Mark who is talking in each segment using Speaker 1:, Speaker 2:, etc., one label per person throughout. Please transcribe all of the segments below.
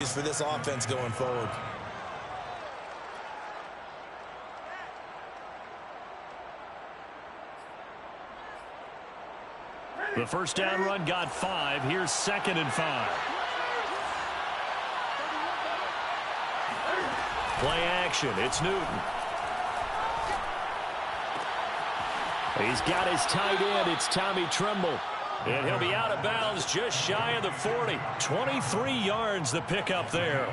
Speaker 1: For this offense going forward.
Speaker 2: The first down run got 5. Here's 2nd and 5. Play action. It's Newton. He's got his tight end. It's Tommy Tremble. And he'll be out of bounds just shy of the 40. 23 yards the pickup there.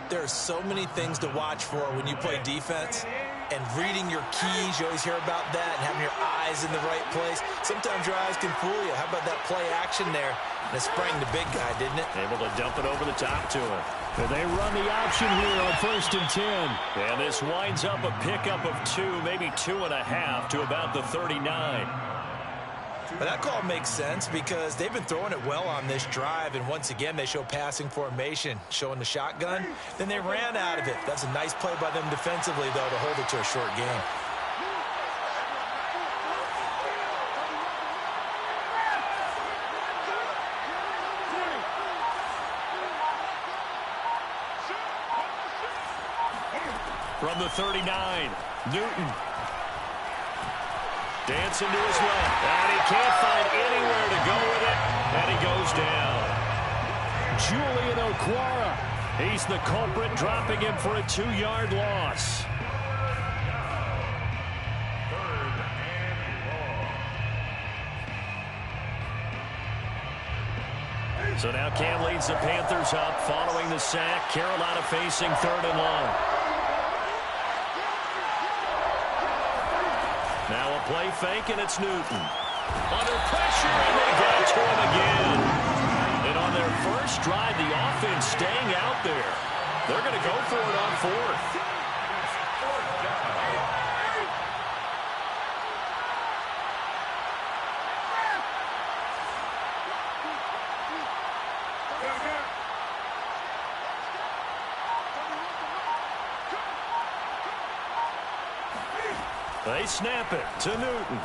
Speaker 1: There are so many things to watch for when you play defense. And reading your keys, you always hear about that, and having your eyes in the right place. Sometimes your eyes can fool you. How about that play action there? And it sprang the big guy, didn't it?
Speaker 2: Able to dump it over the top to him. And they run the option here on 1st and 10. And this winds up a pickup of 2, maybe 2.5 to about the 39.
Speaker 1: But that call makes sense because they've been throwing it well on this drive, and once again they show passing formation, showing the shotgun. Then they ran out of it. That's a nice play by them defensively, though, to hold it to a short game.
Speaker 2: From the 39, Newton. Dancing to his left, and he can't find anywhere to go with it, and he goes down. Julian Okwara, he's the culprit, dropping him for a 2-yard loss. So now Cam leads the Panthers up following the sack. Carolina facing 3rd and long. Now a play fake, and it's Newton. Under pressure, and they get to him again. And on their first drive, the offense staying out there. They're going to go for it on 4th. They snap it to Newton.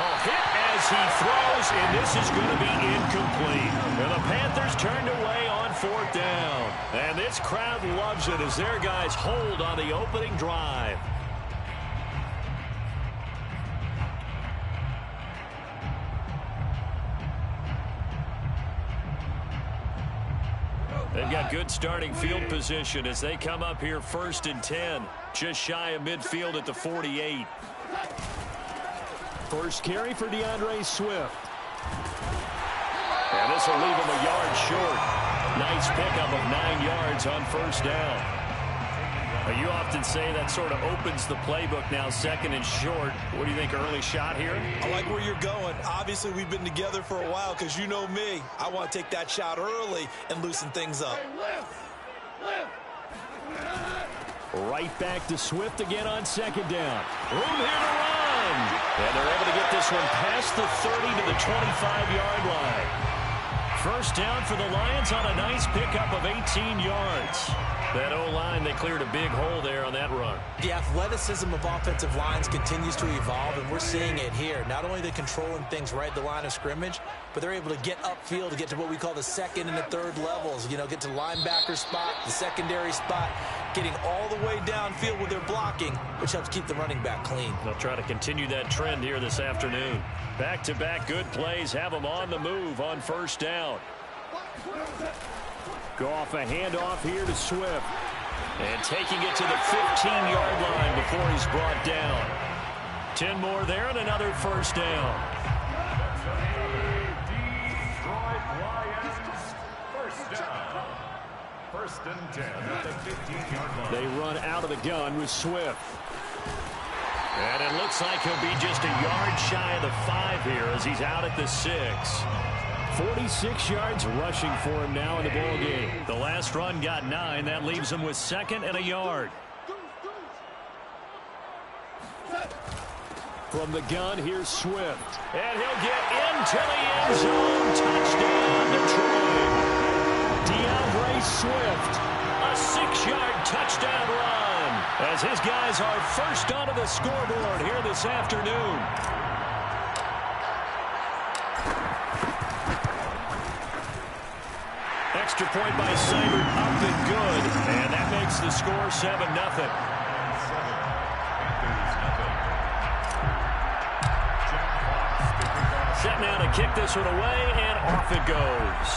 Speaker 2: A hit as he throws, and this is going to be incomplete. And the Panthers turned away on 4th down. And this crowd loves it as their guys hold on the opening drive. They've got good starting field position as they come up here 1st and 10. Just shy of midfield at the 48. First carry for DeAndre Swift. And this will leave him a yard short. Nice pickup of 9 yards on 1st down. You often say that sort of opens the playbook now, 2nd and short. What do you think, early shot here?
Speaker 1: I like where you're going. Obviously, we've been together for a while because you know me. I want to take that shot early and loosen things up.
Speaker 2: Right back to Swift again on 2nd down. Room here to run. And they're able to get this one past the 30 to the 25-yard line. First down for the Lions on a nice pickup of 18 yards. That O-line, they cleared a big hole there on that run.
Speaker 1: The athleticism of offensive lines continues to evolve, and we're seeing it here. Not only are they controlling things right at the line of scrimmage, but they're able to get upfield to get to what we call the 2nd and the 3rd levels. You know, get to linebacker spot, the secondary spot, getting all the way downfield with their blocking, which helps keep the running back clean.
Speaker 2: They'll try to continue that trend here this afternoon. Back-to-back good plays have them on the move on 1st down. Goff a handoff here to Swift. And taking it to the 15-yard line before he's brought down. 10 more there and another 1st down.
Speaker 3: First and 10 at the 15-yard line.
Speaker 2: They run out of the gun with Swift. And it looks like he'll be just a yard shy of the 5 here as he's out at the 6. 46 yards rushing for him now in the ball game. The last run got 9. That leaves him with 2nd and a yard. From the gun, here's Swift. And he'll get into the end zone. Touchdown, Detroit. DeAndre Swift, a 6-yard touchdown run as his guys are first onto the scoreboard here this afternoon. Extra point by Seibert, up and good. And that makes the score 7-0. Set now to kick this one away, and off it goes.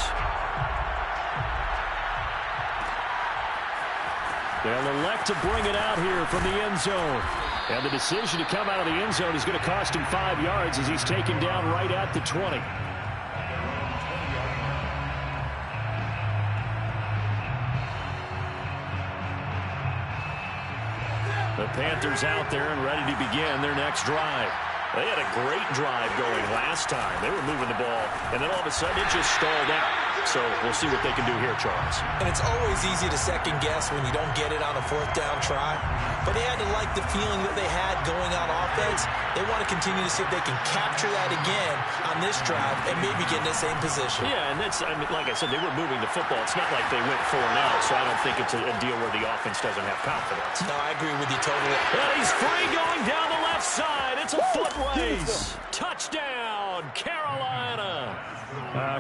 Speaker 2: They'll elect to bring it out here from the end zone. And the decision to come out of the end zone is going to cost him 5 yards as he's taken down right at the 20. The Panthers out there and ready to begin their next drive. They had a great drive going last time. They were moving the ball, and then all of a sudden it just stalled out. So we'll see what they can do here, Charles.
Speaker 1: And it's always easy to second guess when you don't get it on a fourth down try. But they had to like the feeling that they had going on offense. They want to continue to see if they can capture that again on this drive and maybe get in the same position.
Speaker 2: Yeah, and that's, I mean, like I said, they were moving the football. It's not like they went 4 and out, so I don't think it's a deal where the offense doesn't have confidence.
Speaker 1: No, I agree with you totally.
Speaker 2: And he's free going down the left side. It's a foot race. Touchdown, Carolina.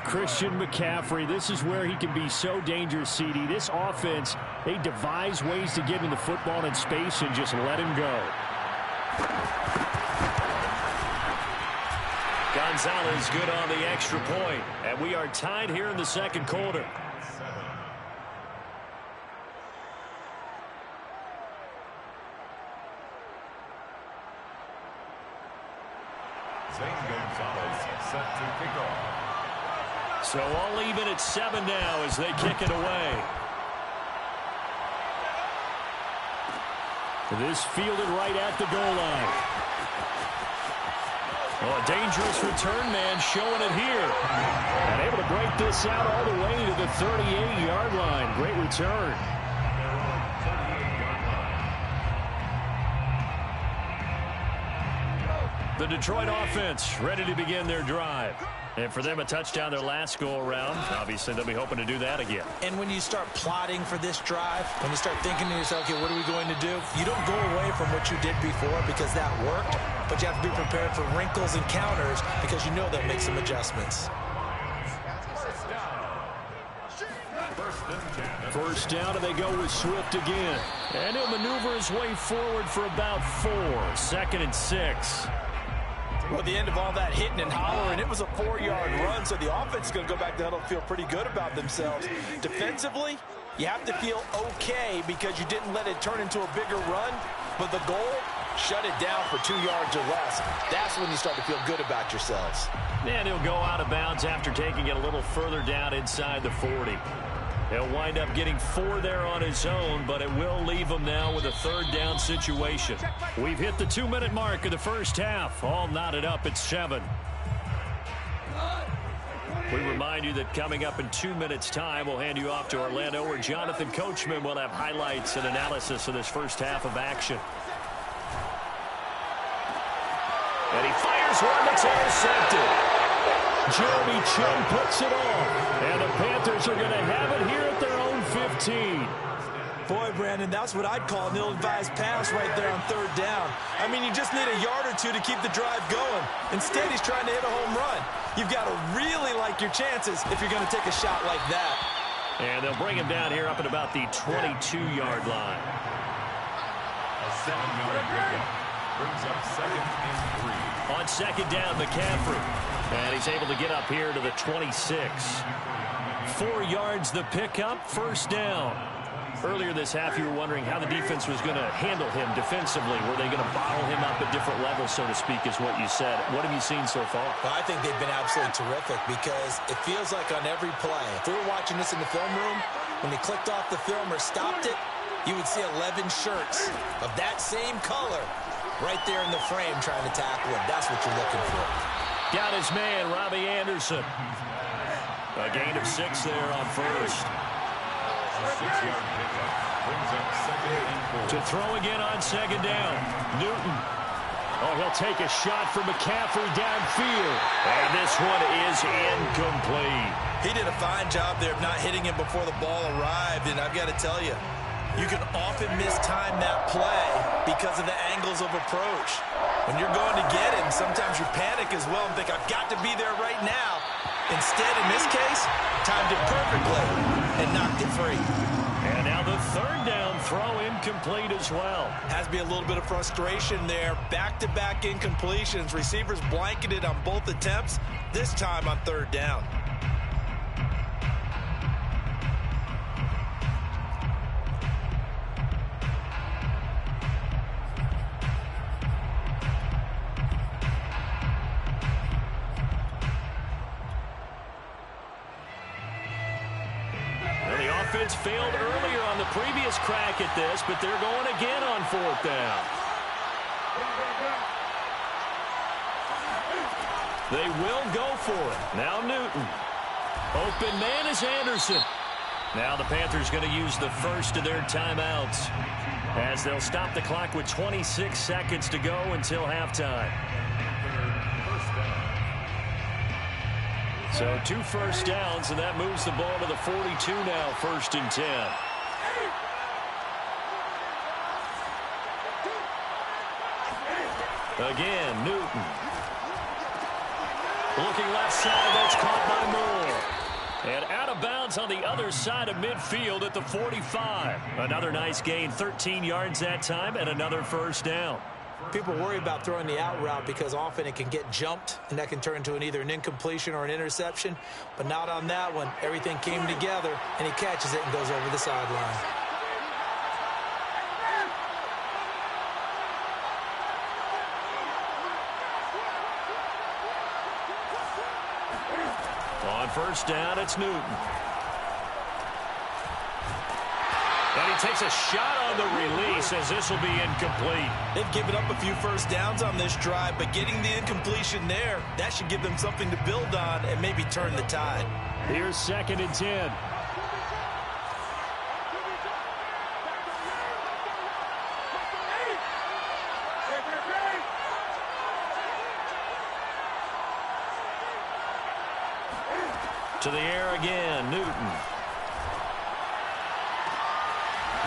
Speaker 2: Christian McCaffrey, this is where he can be so dangerous, CD. This offense, they devise ways to get him the football in space and just let him go. Gonzalez good on the extra point. And we are tied here in the second quarter.
Speaker 3: Zane Gonzalez set to kick off.
Speaker 2: So all even at 7 now as they kick it away. This fielded right at the goal line. Oh, a dangerous return man showing it here. And able to break this out all the way to the 38-yard line. Great return. The Detroit offense ready to begin their drive. And for them, a touchdown their last go-around. Obviously, they'll be hoping to do that again.
Speaker 1: And when you start plotting for this drive, when you start thinking to yourself, okay, what are we going to do? You don't go away from what you did before because that worked, but you have to be prepared for wrinkles and counters because you know they'll make some adjustments.
Speaker 2: First down, and they go with Swift again. And he'll maneuver his way forward for about 4. 2nd and 6.
Speaker 1: Well, at the end of all that hitting and hollering, it was a 4-yard run, so the offense is going to go back to huddle and feel pretty good about themselves. Defensively, you have to feel okay because you didn't let it turn into a bigger run, but the goal, shut it down for 2 yards or less. That's when you start to feel good about yourselves.
Speaker 2: And he'll go out of bounds after taking it a little further down inside the 40. He'll wind up getting 4 there on his own, but it will leave him now with a 3rd down situation. We've hit the 2-minute mark of the first half. All knotted up at 7. We remind you that coming up in 2 minutes' time, we'll hand you off to Orlando, where Jonathan Coachman will have highlights and analysis of this first half of action. And he fires one that's intercepted. Jeremy Chinn puts it off. And the Panthers are going to have it here at their own 15.
Speaker 1: Boy, Brandon, that's what I'd call an ill-advised pass right there on 3rd down. I mean, you just need a yard or two to keep the drive going. Instead, he's trying to hit a home run. You've got to really like your chances if you're going to take a shot like that.
Speaker 2: And they'll bring him down here up at about the 22-yard line.
Speaker 3: A 7-yard pickup brings up 2nd and 3.
Speaker 2: On 2nd down, McCaffrey. And he's able to get up here to the 26. 4 yards the pickup, 1st down. Earlier this half, you were wondering how the defense was going to handle him defensively. Were they going to bottle him up at different levels, so to speak, is what you said. What have you seen so far?
Speaker 1: Well, I think they've been absolutely terrific because it feels like on every play, if we were watching this in the film room, when they clicked off the film or stopped it, you would see 11 shirts of that same color right there in the frame trying to tackle him. That's what you're looking for.
Speaker 2: Got his man, Robbie Anderson. A gain of 6 there on 1st.
Speaker 3: 6-yard pickup brings up 2nd and 4.
Speaker 2: To throw again on 2nd down. Newton. Oh, he'll take a shot for McCaffrey downfield. And this one is incomplete.
Speaker 1: He did a fine job there of not hitting him before the ball arrived, and I've got to tell you, you can often mistime that play because of the angles of approach. When you're going to get him, sometimes you panic as well and think, I've got to be there right now. Instead, in this case, timed it perfectly and knocked it free.
Speaker 2: And now the third down throw incomplete as well.
Speaker 1: Has to be a little bit of frustration there. Back-to-back incompletions. Receivers blanketed on both attempts, this time on third down.
Speaker 2: Offense failed earlier on the previous crack at this, but they're going again on fourth down. They will go for it. Now Newton. Open man is Anderson. Now the Panthers going to use the first of their timeouts as they'll stop the clock with 26 seconds to go until halftime. So 2 first downs, and that moves the ball to the 42 now, 1st and 10. Again, Newton. Looking left side, that's caught by Moore. And out of bounds on the other side of midfield at the 45. Another nice gain, 13 yards that time, and another first down.
Speaker 1: People worry about throwing the out route because often it can get jumped, and that can turn into either an incompletion or an interception. But not on that one. Everything came together, and he catches it and goes over the sideline.
Speaker 2: On first down, it's Newton. And he takes a shot on the release as this will be incomplete.
Speaker 1: They've given up a few first downs on this drive, but getting the incompletion there, that should give them something to build on and maybe turn the tide.
Speaker 2: Here's 2nd and 10. To the air again, Newton.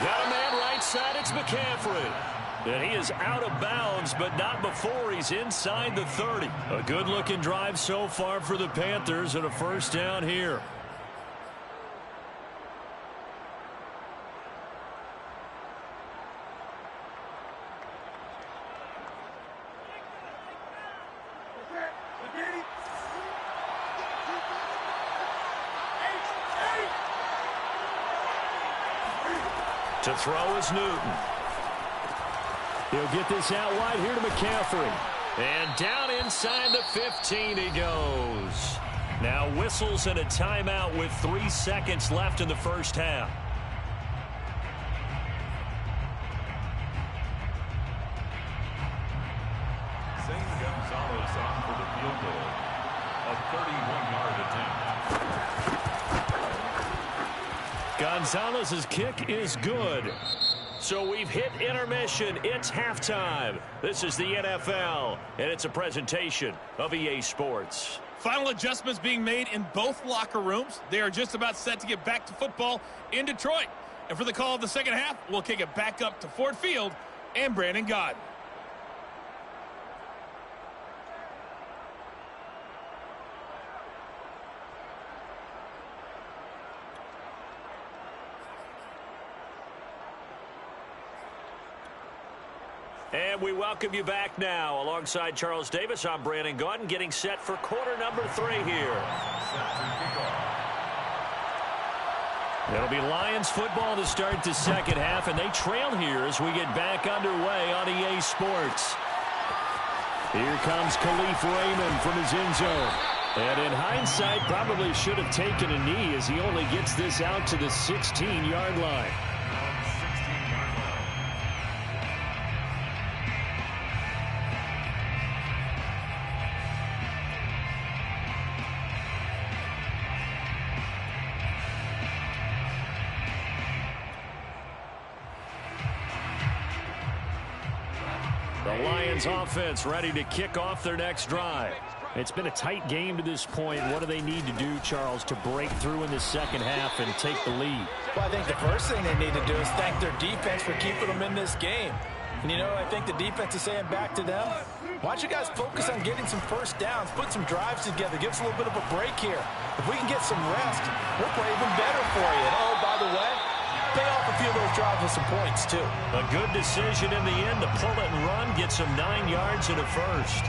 Speaker 2: Got a man right side, it's McCaffrey. And he is out of bounds, but not before he's inside the 30. A good-looking drive so far for the Panthers and a first down here. To throw is Newton. He'll get this out wide here to McCaffrey. And down inside the 15 he goes. Now whistles and a timeout with 3 seconds left in the first half.
Speaker 3: Zane Gonzalez on for the field goal. A 31-yard attempt.
Speaker 2: Gonzalez's kick is good. So we've hit intermission. It's halftime. This is the NFL, and it's a presentation of EA Sports.
Speaker 4: Final adjustments being made in both locker rooms. They are just about set to get back to football in Detroit. And for the call of the second half, we'll kick it back up to Ford Field and Brandon Gaudin.
Speaker 2: And we welcome you back now. Alongside Charles Davis, I'm Brandon Gaudin, getting set for quarter number 3 here. It'll be Lions football to start the second half, and they trail here as we get back underway on EA Sports. Here comes Khalif Raymond from his end zone. And in hindsight, probably should have taken a knee as he only gets this out to the 16-yard line. The Lions offense ready to kick off their next drive. It's been a tight game to this point. What do they need to do, Charles, to break through in the second half and take the lead?
Speaker 1: Well, I think the first thing they need to do is thank their defense for keeping them in this game. And, you know, I think the defense is saying back to them, Why don't you guys focus on getting some first downs, put some drives together, give us a little bit of a break here. If we can get some rest, we'll play even better for you. And oh, by the way, pay off a few of those drives with some points, too.
Speaker 2: A good decision in the end to pull it and run, get some 9 yards and a first.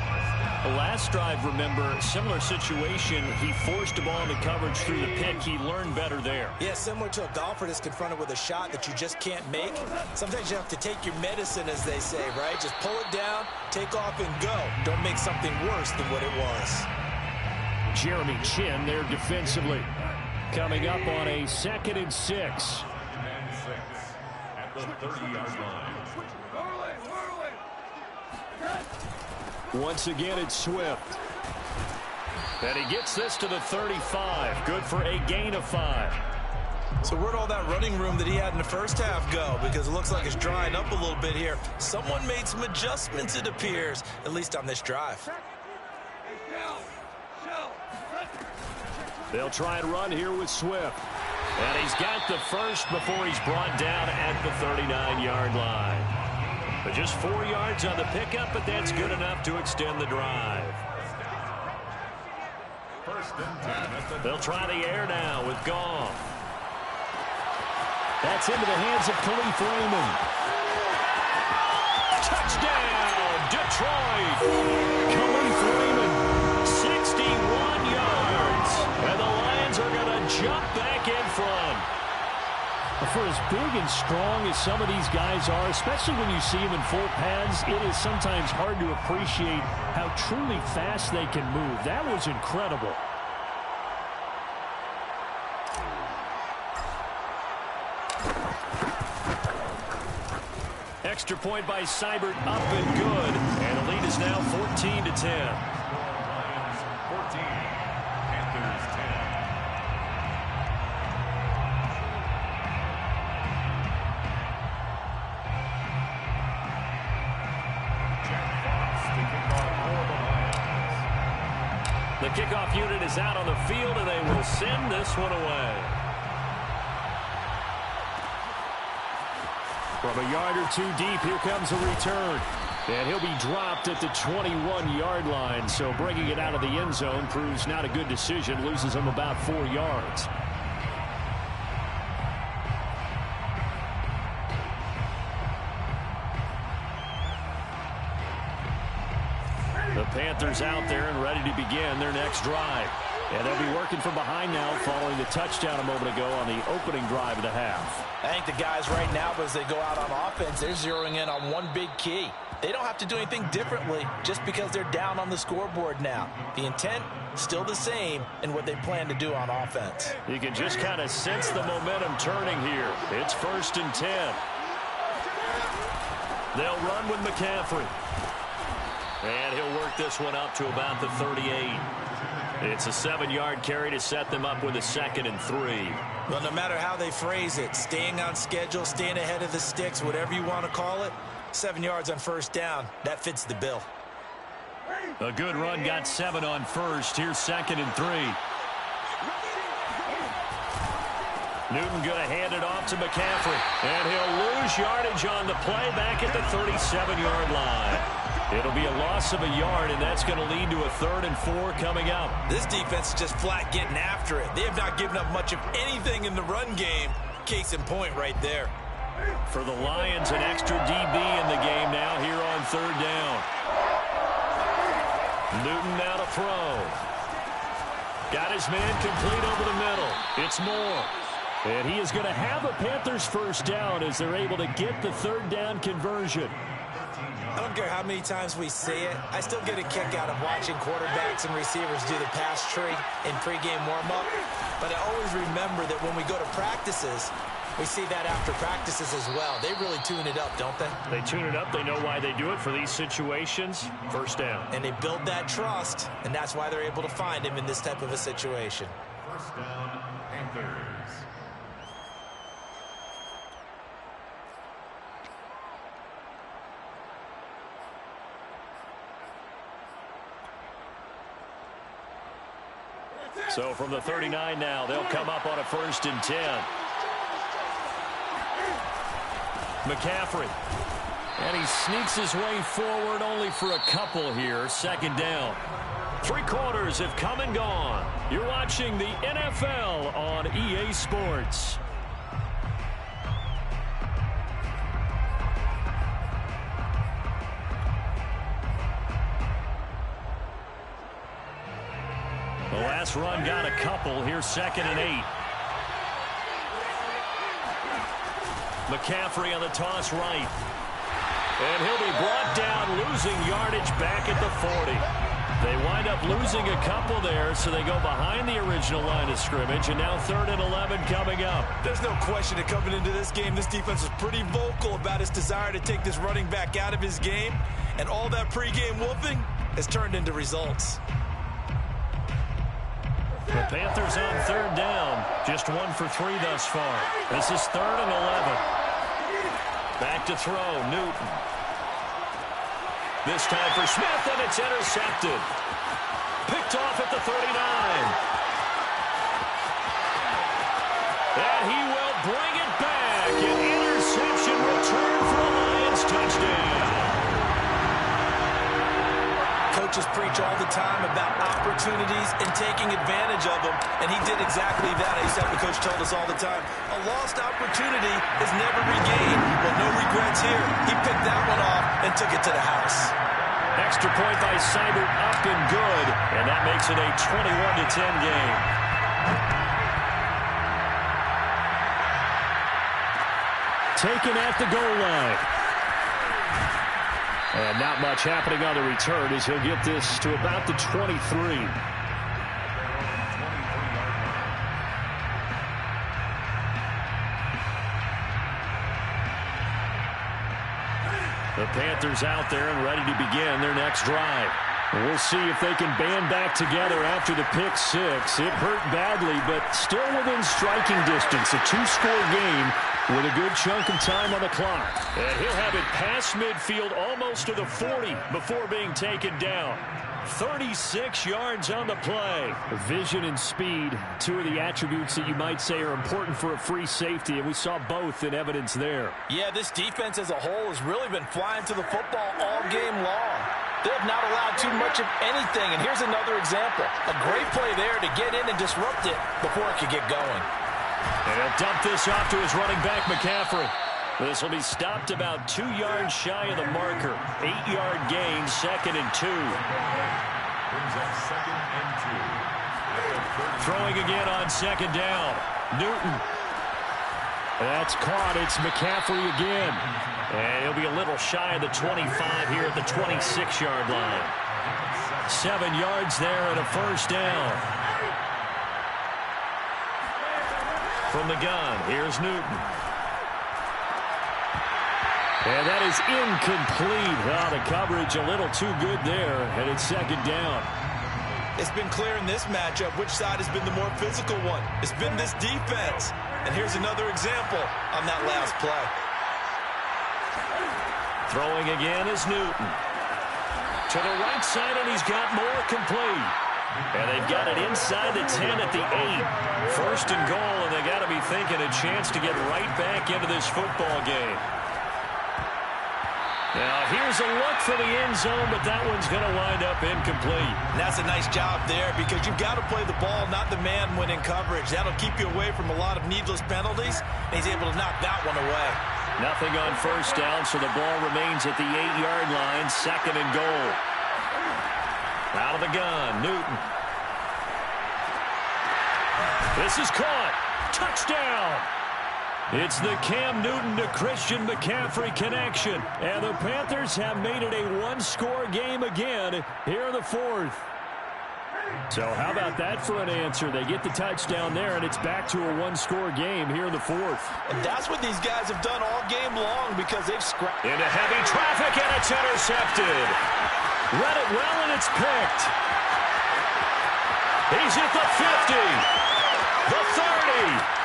Speaker 2: The last drive, remember, similar situation. He forced a ball into coverage through the pick. He learned better there.
Speaker 1: Yeah, similar to a golfer that's confronted with a shot that you just can't make. Sometimes you have to take your medicine, as they say, right? Just pull it down, take off, and go. Don't make something worse than what it was.
Speaker 2: Jeremy Chinn there defensively. Coming up on a 2nd and 6.
Speaker 3: And 6 at the 30-yard line.
Speaker 2: Once again, it's Swift. And he gets this to the 35. Good for a gain of 5.
Speaker 1: So where'd all that running room that he had in the first half go? Because it looks like it's drying up a little bit here. Someone made some adjustments, it appears, at least on this drive.
Speaker 2: They'll try and run here with Swift. And he's got the first before he's brought down at the 39-yard line. But just 4 yards on the pickup, but that's good enough to extend the drive. They'll try the air now with Goff. That's into the hands of Khalif Raymond. Touchdown, Detroit! Khalif Raymond, 61 yards. And the Lions are going to jump back in front. For as big and strong as some of these guys are, especially when you see them in full pads, it is sometimes hard to appreciate how truly fast they can move. That was incredible. Extra point by Seibert, up and good. And the lead is now 14-10.
Speaker 3: Lions 14, Panthers 10.
Speaker 2: The kickoff unit is out on the field, and they will send this one away. From a yard or two deep, here comes a return. And he'll be dropped at the 21-yard line, so bringing it out of the end zone proves not a good decision, loses him about 4 yards. The Panthers out there and ready to begin their next drive. And they'll be working from behind now following the touchdown a moment ago on the opening drive of the half.
Speaker 1: I think the guys right now, as they go out on offense, they're zeroing in on one big key. They don't have to do anything differently just because they're down on the scoreboard now. The intent, still the same in what they plan to do on offense.
Speaker 2: You can just kind of sense the momentum turning here. It's 1st and 10. They'll run with McCaffrey. And he'll work this one up to about the 38. It's a 7-yard carry to set them up with a 2nd and 3.
Speaker 1: Well, no matter how they phrase it, staying on schedule, staying ahead of the sticks, whatever you want to call it, 7 yards on first down, that fits the bill.
Speaker 2: A good run, got 7 on first. Here's 2nd and 3. Newton going to hand it off to McCaffrey. And he'll lose yardage on the play back at the 37-yard line. It'll be a loss of a yard, and that's going to lead to a 3rd and 4 coming up.
Speaker 1: This defense is just flat getting after it. They have not given up much of anything in the run game. Case in point right there.
Speaker 2: For the Lions, an extra DB in the game now here on 3rd down. Newton now to throw. Got his man complete over the middle. It's Moore. And he is going to have a Panthers first down as they're able to get the 3rd down conversion.
Speaker 1: I don't care how many times we see it. I still get a kick out of watching quarterbacks and receivers do the pass tree in pregame warm-up. But I always remember that when we go to practices, we see that after practices as well. They really tune it up, don't they?
Speaker 2: They tune it up. They know why they do it for these situations. First down.
Speaker 1: And they build that trust, and that's why they're able to find him in this type of a situation.
Speaker 3: First down, Panthers.
Speaker 2: So from the 39 now, they'll come up on a 1st and 10. McCaffrey. And he sneaks his way forward only for a couple here. Second down. 3 quarters have come and gone. You're watching the NFL on EA Sports. The last run got a couple. Here's 2nd and 8. McCaffrey on the toss right. And he'll be brought down, losing yardage back at the 40. They wind up losing a couple there, so they go behind the original line of scrimmage, and now 3rd and 11 coming up.
Speaker 1: There's no question that coming into this game, this defense was pretty vocal about its desire to take this running back out of his game, and all that pregame wolfing has turned into results.
Speaker 2: The Panthers on 3rd down, just 1 for 3 thus far. This is 3rd and 11. Back to throw, Newton. This time for Smith, and it's intercepted. Picked off at the 39. And he will bring it back. An interception return for a Lions touchdown.
Speaker 1: Coaches preach all the time about opportunities and taking advantage of them, and he did exactly that. I used to have the coach told us all the time, a lost opportunity is never regained. Well, no regrets here. He picked that one off and took it to the house.
Speaker 2: Extra point by Seibert, up and good, and that makes it a 21-10 game. Taken at the goal line. And not much happening on the return as he'll get this to about the 23. The Panthers out there and ready to begin their next drive. We'll see if they can band back together after the pick 6. It hurt badly, but still within striking distance. A 2-score game with a good chunk of time on the clock. And he'll have it past midfield almost to the 40 before being taken down. 36 yards on the play. Vision and speed, 2 of the attributes that you might say are important for a free safety, and we saw both in evidence there.
Speaker 1: Yeah, this defense as a whole has really been flying to the football all game long. They have not allowed too much of anything, and here's another example. A great play there to get in and disrupt it before it could get going.
Speaker 2: And he'll dump this off to his running back, McCaffrey. This will be stopped about 2 yards shy of the marker. 8-yard gain, 2nd and 2.
Speaker 3: Brings up 2nd and 2.
Speaker 2: Throwing again on 2nd down. Newton. That's caught. It's McCaffrey again. And he'll be a little shy of the 25 here at the 26-yard line. 7 yards there and a 1st down. From the gun, here's Newton. And that is incomplete. Oh, the coverage a little too good there, and it's 2nd down.
Speaker 1: It's been clear in this matchup which side has been the more physical one. It's been this defense. And here's another example on that last play.
Speaker 2: Throwing again is Newton. To the right side, and he's got more complete. And they've got it inside the 10 at the 8. 1st and goal, and they got to be thinking a chance to get right back into this football game. Now, here's a look for the end zone, but that one's going to wind up incomplete.
Speaker 1: And that's a nice job there because you've got to play the ball, not the man when in coverage. That'll keep you away from a lot of needless penalties, and he's able to knock that one away.
Speaker 2: Nothing on 1st down, so the ball remains at the 8-yard line, 2nd and goal. Out of the gun, Newton. This is caught. Touchdown! It's the Cam Newton to Christian McCaffrey connection. And the Panthers have made it a 1-score game again here in the 4th. So how about that for an answer? They get the touchdown there, and it's back to a 1-score game here in the 4th.
Speaker 1: And that's what these guys have done all game long because they've scrapped.
Speaker 2: Into heavy traffic, and it's intercepted. Read it well, and it's picked. He's at the 50, the 30.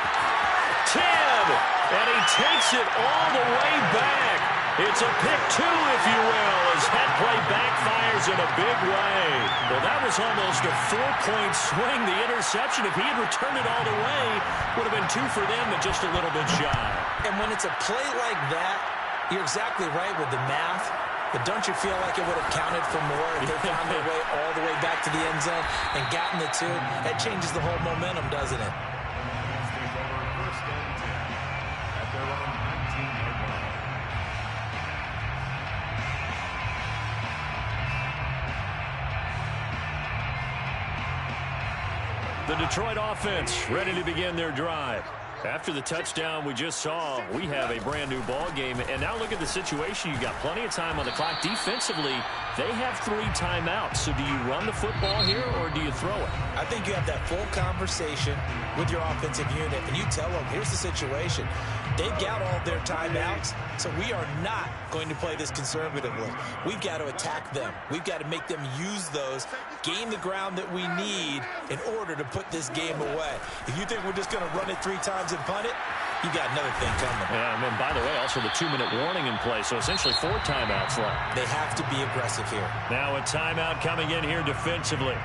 Speaker 2: 10, and he takes it all the way back. It's a pick 2, if you will, as that play backfires in a big way. Well, that was almost a 4-point swing. The interception, if he had returned it all the way, would have been 2 for them, but just a little bit shy.
Speaker 1: And when it's a play like that, You're exactly right with the math, but don't you feel like it would have counted for more if they found their way all the way back to the end zone and gotten the 2? That changes the whole momentum, doesn't it?
Speaker 3: First and 10 at their own 19-yard line.
Speaker 2: The Detroit offense ready to begin their drive. After the touchdown we just saw, we have a brand new ball game. And now look at the situation. You got plenty of time on the clock. Defensively, they have 3 timeouts. So do you run the football here or do you throw it?
Speaker 1: I think you have that full conversation with your offensive unit, and you tell them, here's the situation. They've got all their timeouts, so we are not going to play this conservatively. We've got to attack them. We've got to make them use those, gain the ground that we need in order to put this game away. If you think we're just going to run it 3 times and punt it, you got another thing coming.
Speaker 2: Yeah, and then, by the way, also the 2-minute warning in play, so essentially 4 timeouts left.
Speaker 1: They have to be aggressive here.
Speaker 2: Now a timeout coming in here defensively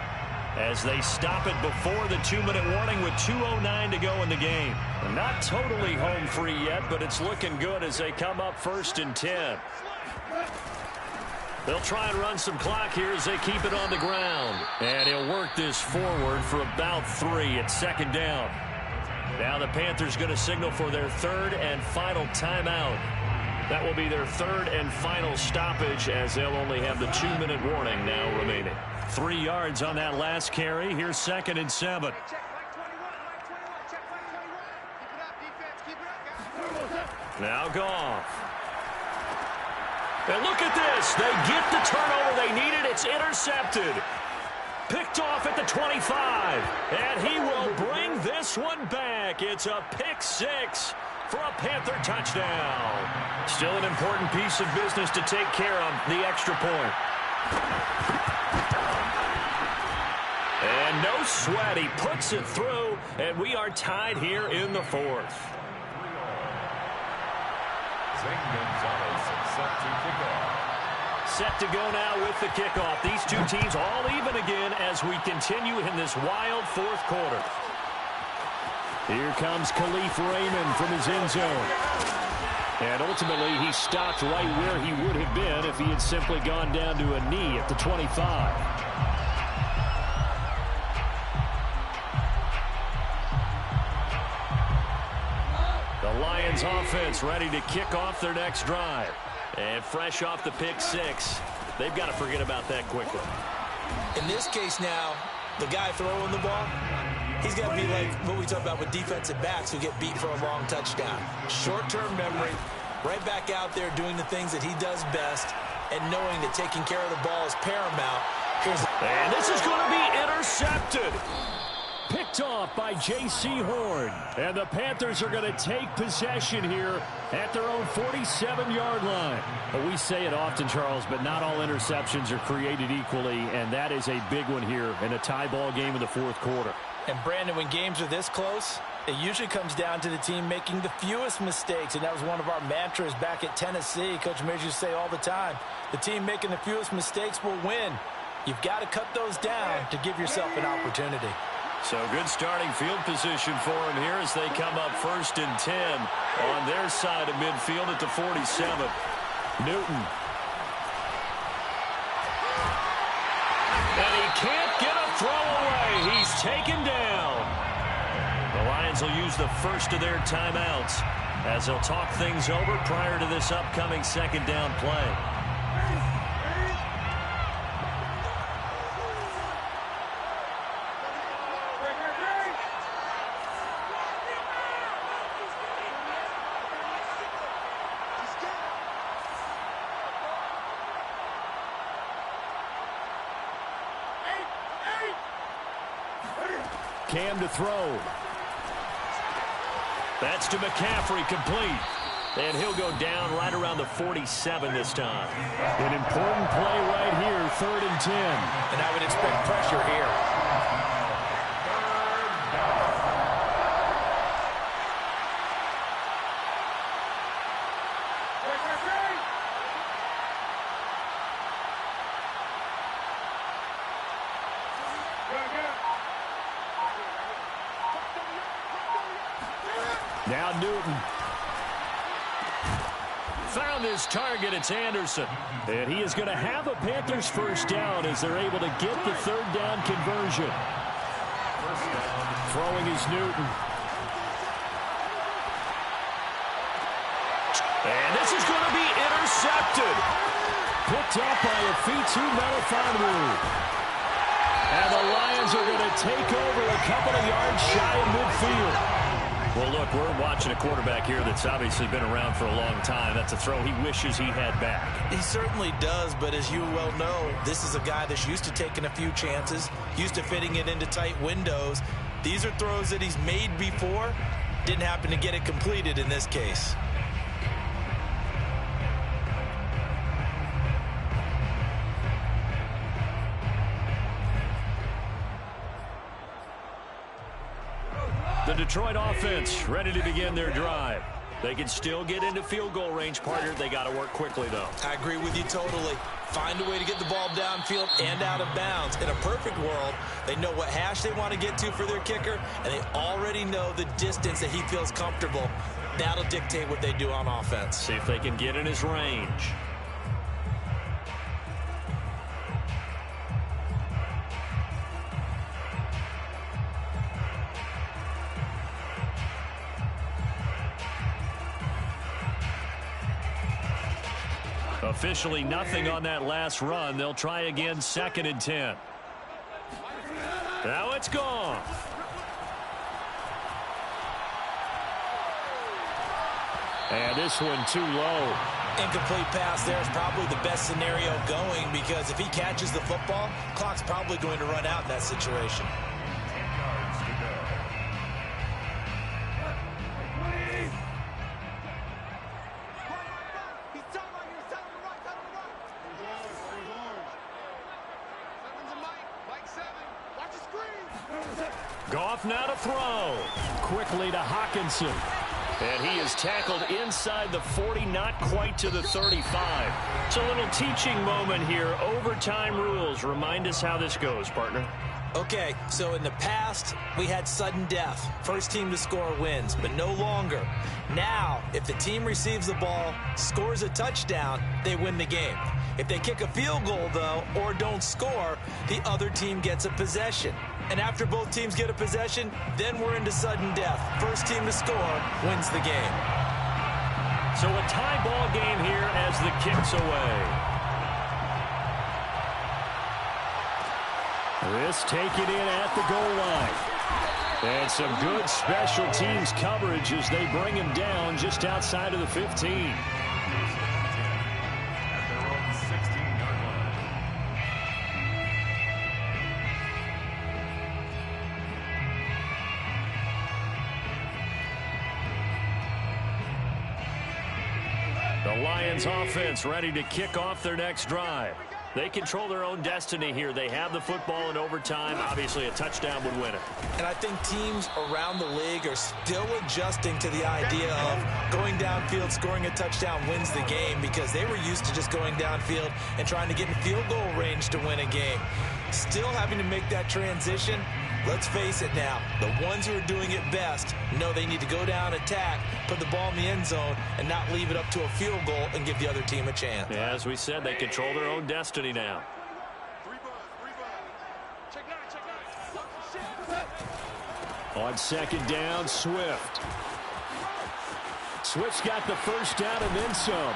Speaker 2: as they stop it before the 2-minute warning with 2:09 to go in the game. And not totally home free yet, but it's looking good as they come up 1st and 10. They'll try and run some clock here as they keep it on the ground. And he'll work this forward for about 3 at 2nd down. Now the Panthers going to signal for their 3rd and final timeout. That will be their 3rd and final stoppage as they'll only have the 2-minute warning now remaining. 3 yards on that last carry. Here's 2nd and 7. Now Goff. And look at this. They get the turnover they needed. It's intercepted. Picked off at the 25. And he will bring this one back. It's a pick 6 for a Panther touchdown. Still an important piece of business to take care of, the extra point. And no sweat. He puts it through, and we are tied here in the 4th.
Speaker 3: Zane Gonzalez set to kick off.
Speaker 2: Set to go now with the kickoff. These 2 teams all even again as we continue in this wild 4th quarter. Here comes Khalif Raymond from his end zone. And ultimately, he stopped right where he would have been if he had simply gone down to a knee at the 25. The Lions offense ready to kick off their next drive. And fresh off the pick 6, they've got to forget about that quickly.
Speaker 1: In this case now, the guy throwing the ball, he's got to be like what we talk about with defensive backs who get beat for a long touchdown. Short-term memory, right back out there doing the things that he does best, and knowing that taking care of the ball is paramount.
Speaker 2: And this is going to be intercepted. Picked off by J.C. Horn. And the Panthers are going to take possession here at their own 47-yard line. Well, we say it often, Charles, but not all interceptions are created equally, and that is a big one here in a tie ball game in the 4th quarter.
Speaker 1: And, Brandon, when games are this close, it usually comes down to the team making the fewest mistakes, and that was one of our mantras back at Tennessee. Coach Mears used to say all the time, the team making the fewest mistakes will win. You've got to cut those down to give yourself an opportunity.
Speaker 2: So good starting field position for him here as they come up 1st and 10 on their side of midfield at the 47. Newton. And he can't get a throw away. He's taken down. The Lions will use the first of their timeouts as they'll talk things over prior to this upcoming 2nd down play. Cam to throw. That's to McCaffrey, complete. And he'll go down right around the 47 this time. An important play right here, 3rd and 10.
Speaker 1: And I would expect pressure here.
Speaker 2: Now Newton. found his target. It's Anderson. And he is going to have a Panthers first down as they're able to get the third down conversion. Throwing is Newton. And this is going to be intercepted. Picked up by Afitu Melifonwu. And the Lions are going to take over a couple of yards shy of midfield. Well, look, we're watching a quarterback here that's obviously been around for a long time. That's a throw he wishes he had back.
Speaker 1: He certainly does, but as you well know, this is a guy that's used to taking a few chances, used to fitting it into tight windows. These are throws that he's made before. Didn't happen to get it completed in this case.
Speaker 2: The Detroit offense ready to begin their drive. They can still get into field goal range, partner. They got to work quickly, though.
Speaker 1: I agree with you totally. Find a way to get the ball downfield and out of bounds. In a perfect world, they know what hash they want to get to for their kicker, and they already know the distance that he feels comfortable. That'll dictate what they do on offense.
Speaker 2: See if they can get in his range. Officially nothing on that last run. They'll try again, 2nd and 10. Now it's gone. And this one too low.
Speaker 1: Incomplete pass there is probably the best scenario going, because if he catches the football, clock's probably going to run out in that situation.
Speaker 2: Goff now to throw. Quickly to Hockenson. And he is tackled inside the 40, not quite to the 35. It's a little teaching moment here. Overtime rules. Remind us how this goes, partner.
Speaker 1: Okay, so in the past, we had sudden death. First team to score wins, but no longer. Now, if the team receives the ball, scores a touchdown, they win the game. If they kick a field goal, though, or don't score, the other team gets a possession. And after both teams get a possession, then we're into sudden death. First team to score wins the game.
Speaker 2: So a tie ball game here as the kick's away. This taken in at the goal line. And some good special teams coverage as they bring him down just outside of the 15. The Lions offense ready to kick off their next drive. They control their own destiny here. They have the football in overtime. Obviously, a touchdown would win it.
Speaker 1: And I think teams around the league are still adjusting to the idea of going downfield, scoring a touchdown wins the game, because they were used to just going downfield and trying to get in field goal range to win a game. Still having to make that transition. Let's face it now, the ones who are doing it best know they need to go down, attack, put the ball in the end zone, and not leave it up to a field goal and give the other team a chance.
Speaker 2: Yeah, as we said, they control their own destiny now. On second down, Swift. Swift's got the first down and then some.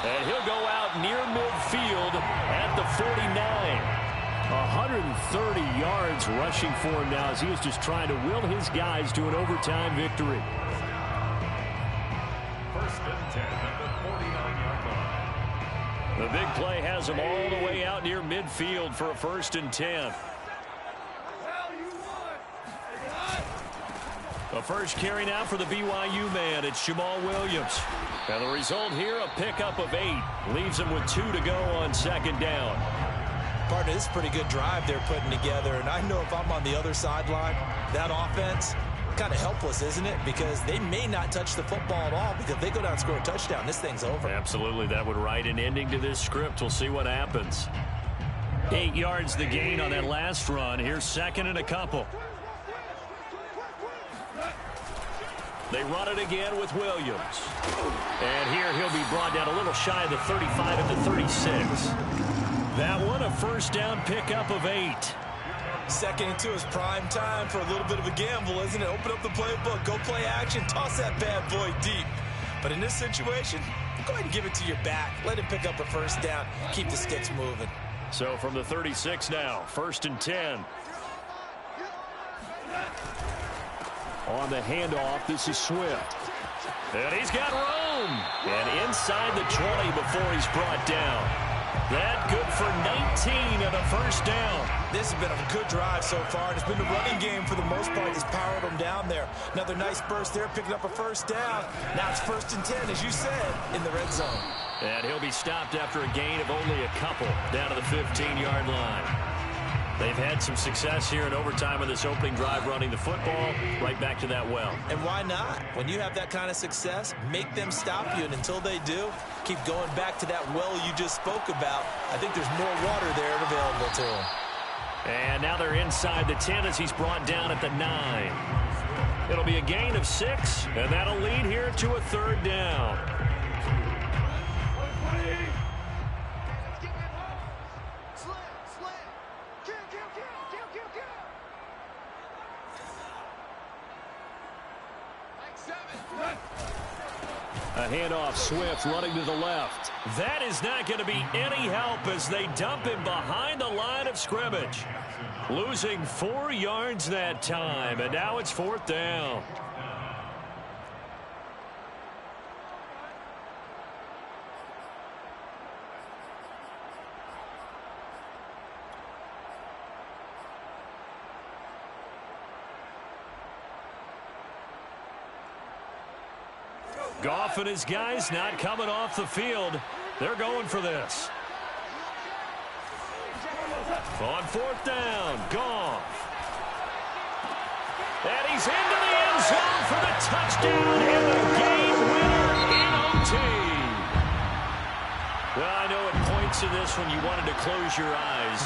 Speaker 2: And he'll go out near midfield at the 49. 130 yards rushing for him now as he is just trying to will his guys to an overtime victory.
Speaker 3: First and 10 at the 49-yard line.
Speaker 2: The big play has him all the way out near midfield for a first and 10. The first carry now for the BYU man. It's Jamal Williams. And the result here, a pickup of 8. Leaves him with 2 to go on second down.
Speaker 1: Partner, this is a pretty good drive they're putting together, and I know if I'm on the other sideline, that offense, kind of helpless, isn't it? Because they may not touch the football at all, because if they go down and score a touchdown, this thing's over.
Speaker 2: Absolutely, that would write an ending to this script. We'll see what happens. 8 yards the gain on that last run. Here's second and a couple. They run it again with Williams. And here he'll be brought down a little shy of the 35 at the 36. That one, a first down pickup of 8.
Speaker 1: 2nd and 2 is prime time for a little bit of a gamble, isn't it? Open up the playbook, go play action, toss that bad boy deep. But in this situation, go ahead and give it to your back. Let him pick up a first down. Keep the sticks moving.
Speaker 2: So from the 36 now, 1st and 10. On the handoff, this is Swift. And he's got room. And inside the 20 before he's brought down. That good for 19 and a first down.
Speaker 1: This has been a good drive so far. It's been the running game for the most part that's powered them down there. Another nice burst there, picking up a first down. Now it's 1st and 10, as you said, in the red zone.
Speaker 2: And he'll be stopped after a gain of only a couple down to the 15-yard line. They've had some success here in overtime in this opening drive running the football right back to that well.
Speaker 1: And why not? When you have that kind of success, make them stop you. And until they do, keep going back to that well you just spoke about. I think there's more water there available to them.
Speaker 2: And now they're inside the 10 as he's brought down at the 9. It'll be a gain of 6, and that'll lead here to a 3rd down. A handoff, Swift running to the left. That is not going to be any help as they dump him behind the line of scrimmage. Losing 4 yards that time, and now it's 4th down. Goff and his guys not coming off the field. They're going for this. On 4th down, Goff. And he's into the end zone for the touchdown and the game winner in OT. Well, I know at points in this one you wanted to close your eyes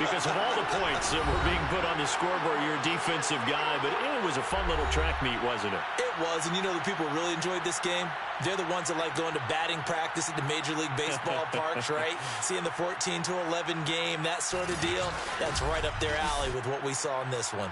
Speaker 2: because of all the points that were being put on the scoreboard. You're a defensive guy, but it was a fun little track meet, wasn't it?
Speaker 1: It was, and you know the people who really enjoyed this game? They're the ones that like going to batting practice at the Major League Baseball parks, right? Seeing the 14-11 game, that sort of deal. That's right up their alley with what we saw in this one.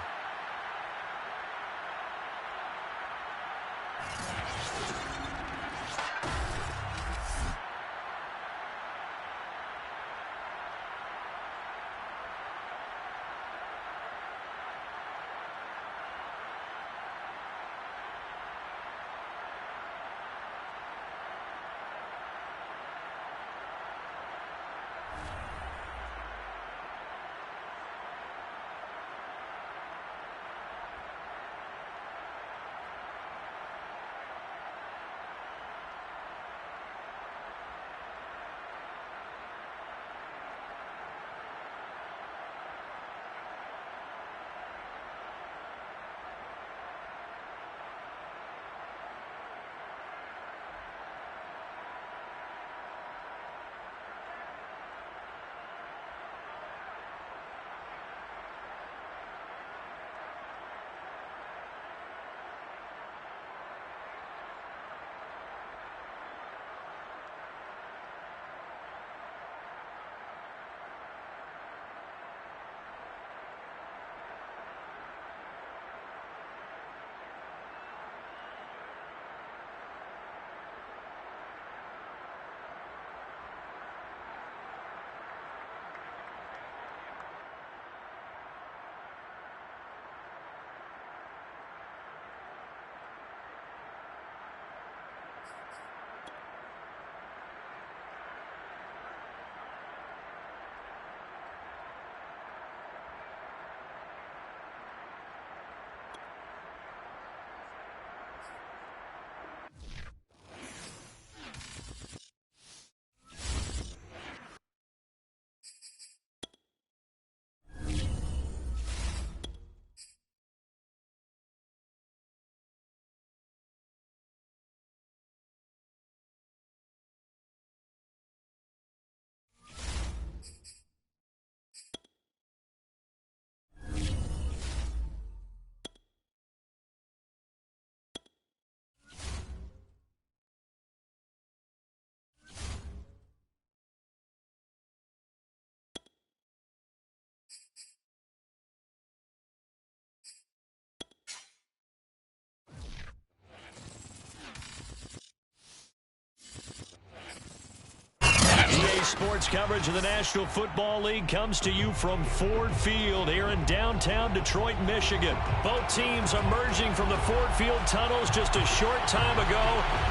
Speaker 2: Sports coverage of the National Football League comes to you from Ford Field here in downtown Detroit, Michigan. Both teams emerging from the Ford Field tunnels just a short time ago.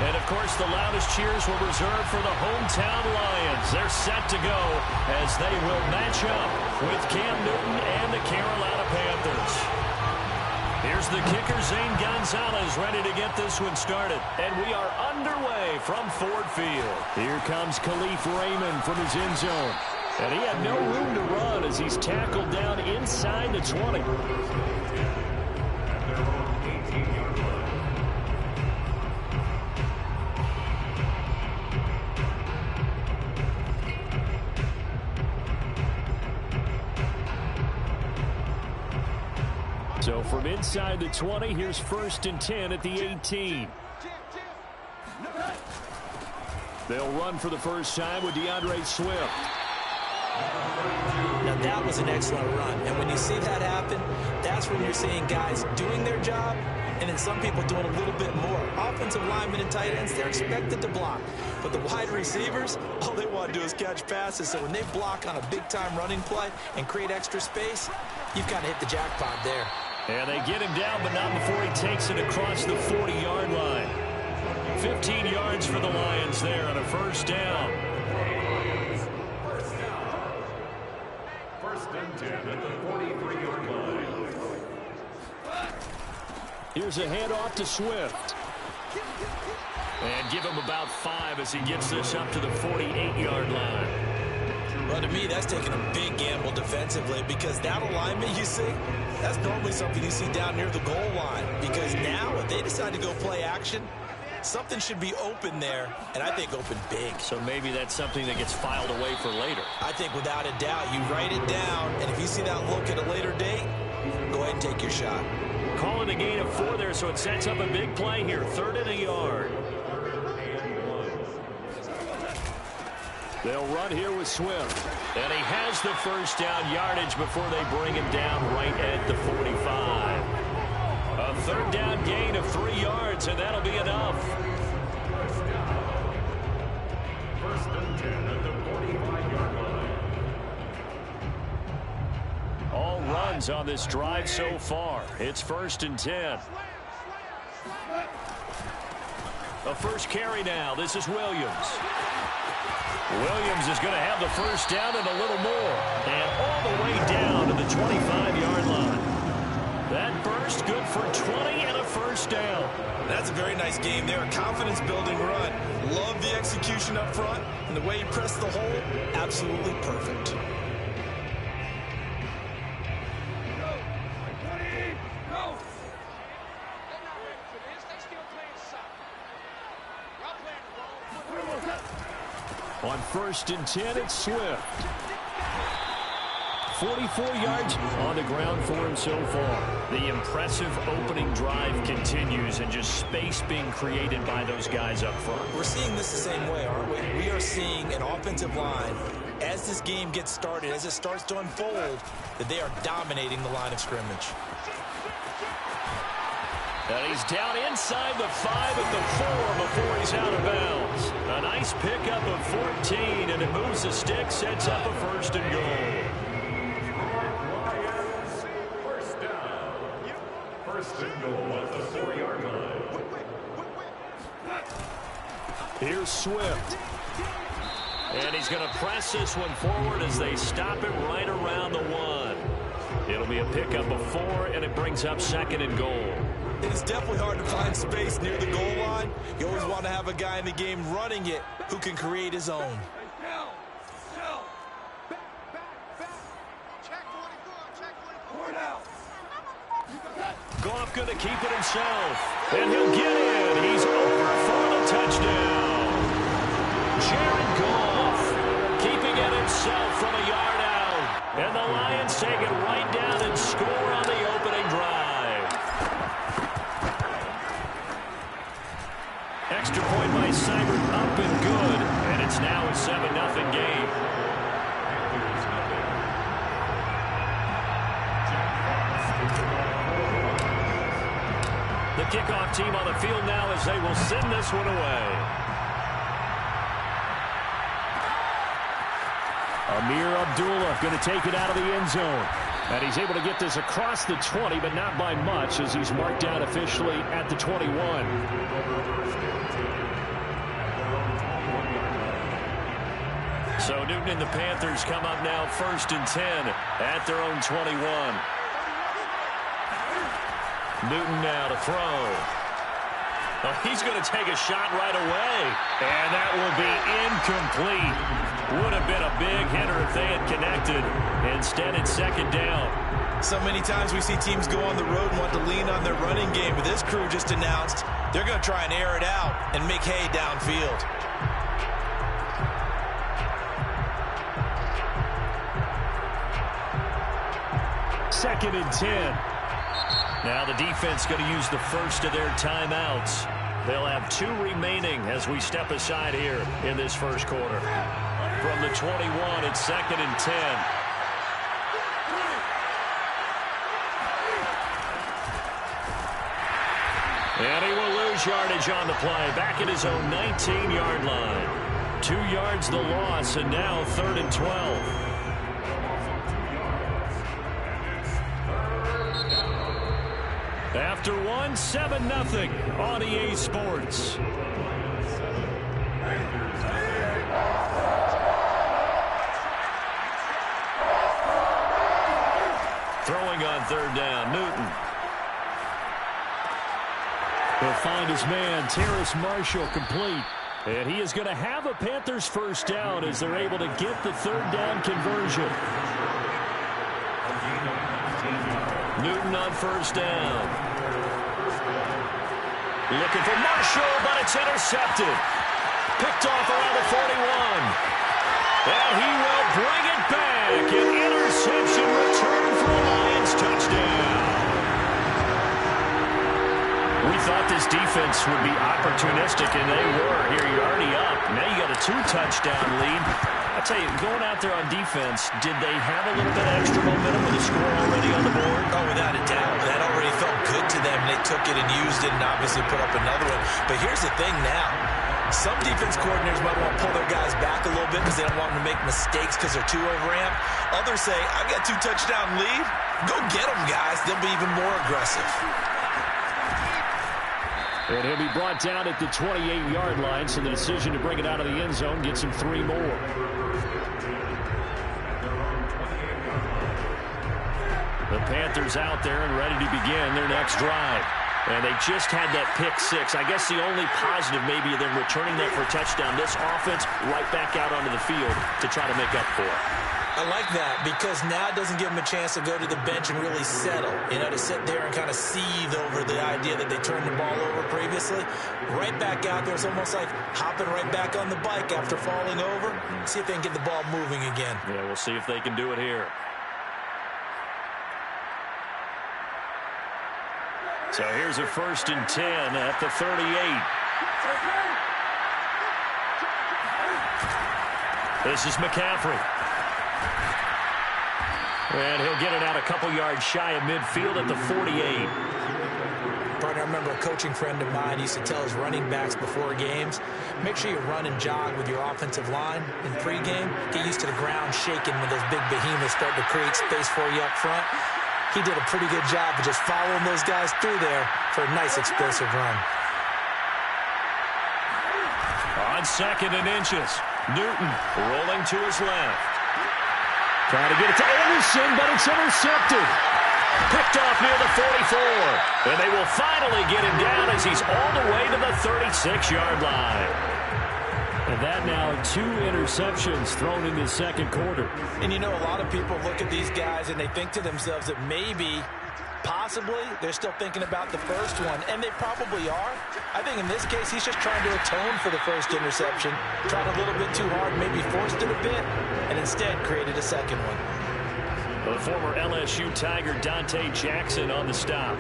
Speaker 2: And, of course, the loudest cheers were reserved for the hometown Lions. They're set to go as they will match up with Cam Newton and the Carolina Panthers. Here's the kicker, Zane Gonzalez, ready to get this one started. And we are underway from Ford Field. Here comes Khalif Raymond from his end zone. And he had no room to run as he's tackled down inside the 20. So from inside the 20, here's 1st and 10 at the 18. They'll run for the first time with DeAndre Swift.
Speaker 1: Now that was an excellent run. And when you see that happen, that's when you're seeing guys doing their job and then some people doing a little bit more. Offensive linemen and tight ends, they're expected to block. But the wide receivers, all they want to do is catch passes. So when they block on a big-time running play and create extra space, you've got to hit the jackpot there.
Speaker 2: And they get him down, but not before he takes it across the 40-yard line. 15 yards for the Lions there on a first down.
Speaker 3: First and 10 at the 43-yard line.
Speaker 2: Here's a handoff to Swift. And give him about 5 as he gets this up to the 48-yard line.
Speaker 1: Well, to me, that's taking a big gamble defensively because that alignment you see, that's normally something you see down near the goal line. Because now, if they decide to go play action, something should be open there, and I think open big.
Speaker 2: So maybe that's something that gets filed away for later.
Speaker 1: I think without a doubt, you write it down, and if you see that look at a later date, go ahead and take your shot.
Speaker 2: Calling a gain of 4 there, so it sets up a big play here. 3rd and a yard. They'll run here with Swift. And he has the first down yardage before they bring him down right at the 45. A 3rd down gain of 3 yards, and that'll be enough.
Speaker 3: First and 10 at the 45-yard line.
Speaker 2: All runs on this drive so far. It's 1st and 10. The first carry now. This is Williams. Williams is going to have the first down and a little more. And all the way down to the 25-yard line. That burst good for 20 and a first down.
Speaker 1: That's a very nice game there. A confidence-building run. Love the execution up front. And the way he pressed the hole, absolutely perfect.
Speaker 2: On 1st and 10, it's Swift. 44 yards on the ground for him so far. The impressive opening drive continues and just space being created by those guys up front.
Speaker 1: We're seeing this the same way, aren't we? We are seeing an offensive line, as this game gets started, as it starts to unfold, that they are dominating the line of scrimmage.
Speaker 2: And he's down inside the 5 at the 4 before he's out of bounds. A nice pickup of 14, and it moves the stick, sets up a 1st and goal.
Speaker 3: First down. 1st and goal at the 4-yard line.
Speaker 2: Here's Swift. And he's going to press this one forward as they stop it right around the 1. It'll be a pickup of 4, and it brings up 2nd and goal.
Speaker 1: It's definitely hard to find space near the goal line. You always want to have a guy in the game running it who can create his own.
Speaker 2: Goff going to keep it himself. And he'll get in. He's over for the touchdown. Jared Goff keeping it himself from a yard out. And the Lions take it right down and score on the opening drive. Extra point by Seibert, up and good. And it's now a 7-0 game. The kickoff team on the field now as they will send this one away. Amir Abdullah going to take it out of the end zone. And he's able to get this across the 20, but not by much, as he's marked down officially at the 21. So Newton and the Panthers come up now 1st and 10 at their own 21. Newton now to throw. Oh, he's going to take a shot right away. And that will be incomplete. Would have been a big hitter if they had connected. Instead, it's 2nd down.
Speaker 1: So many times we see teams go on the road and want to lean on their running game, but this crew just announced they're going to try and air it out and make hay downfield.
Speaker 2: Second and 10. Now the defense going to use the first of their timeouts. They'll have 2 remaining as we step aside here in this first quarter. From the 21, it's 2nd and 10. And he will lose yardage on the play. Back at his own 19-yard line. 2 yards the loss, and now 3rd and 12. After 1, 7-0 on EA Sports. Throwing on 3rd down, Newton. He'll find his man, Terrace Marshall, complete. And he is going to have a Panthers first down as they're able to get the 3rd down conversion. Newton on 1st down. Looking for Marshall, but it's intercepted. Picked off around the 41. And he will bring it back. An interception return for a Lions touchdown. We thought this defense would be opportunistic, and they were. Here, you're already up. Now you got a 2-touchdown lead. I tell you, going out there on defense, did they have a little bit of extra momentum with the score already on the board?
Speaker 1: Oh, without a doubt. That already felt good to them. They took it and used it and obviously put up another one. But here's the thing now. Some defense coordinators might want to pull their guys back a little bit because they don't want them to make mistakes because they're too overamped. Others say, I've got 2-touchdown lead. Go get them, guys. They'll be even more aggressive.
Speaker 2: And he'll be brought down at the 28-yard line, so the decision to bring it out of the end zone gets him 3 more. The Panthers out there and ready to begin their next drive. And they just had that pick 6. I guess the only positive maybe of them returning that for a touchdown. This offense right back out onto the field to try to make up for it.
Speaker 1: I like that because now it doesn't give them a chance to go to the bench and really settle, to sit there and kind of seethe over the idea that they turned the ball over previously. Right back out there, it's almost like hopping right back on the bike after falling over. See if they can get the ball moving again.
Speaker 2: Yeah, we'll see if they can do it here. So here's a 1st and 10 at the 38. This is McCaffrey. And he'll get it out a couple yards shy of midfield at the 48.
Speaker 1: Partner, I remember a coaching friend of mine used to tell his running backs before games, make sure you run and jog with your offensive line in pregame. Get used to the ground shaking when those big behemoths start to create space for you up front. He did a pretty good job of just following those guys through there for a nice explosive run.
Speaker 2: On 2nd and inches, Newton rolling to his left. Trying to get it to Anderson, but it's intercepted. Picked off near the 44. And they will finally get him down as he's all the way to the 36-yard line. And that now 2 interceptions thrown in the 2nd quarter.
Speaker 1: And a lot of people look at these guys and they think to themselves that maybe, possibly, they're still thinking about the first one. And they probably are. I think in this case, he's just trying to atone for the first interception. Tried a little bit too hard, maybe forced it a bit, and instead created a second one.
Speaker 2: The former LSU Tiger Dante Jackson on the stop.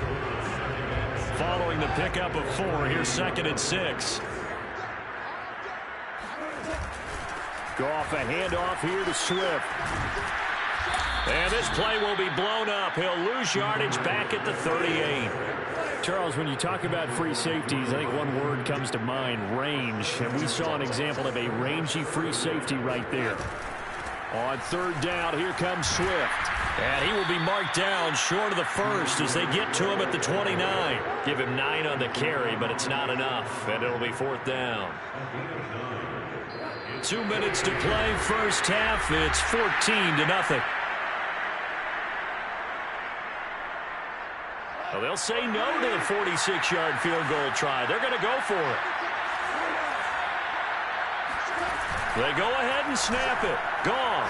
Speaker 2: Following the pickup of 4, here's 2nd and 6. Go off a handoff here to Swift. And this play will be blown up. He'll lose yardage back at the 38. Charles, when you talk about free safeties, I think one word comes to mind, range. And we saw an example of a rangy free safety right there. On third down, here comes Swift. And he will be marked down short of the first as they get to him at the 29. Give him 9 on the carry, but it's not enough, and it'll be fourth down. 2 minutes to play, first half. It's 14-0. Well, they'll say no to the 46-yard field goal try. They're going to go for it. They go ahead and snap it. Gone.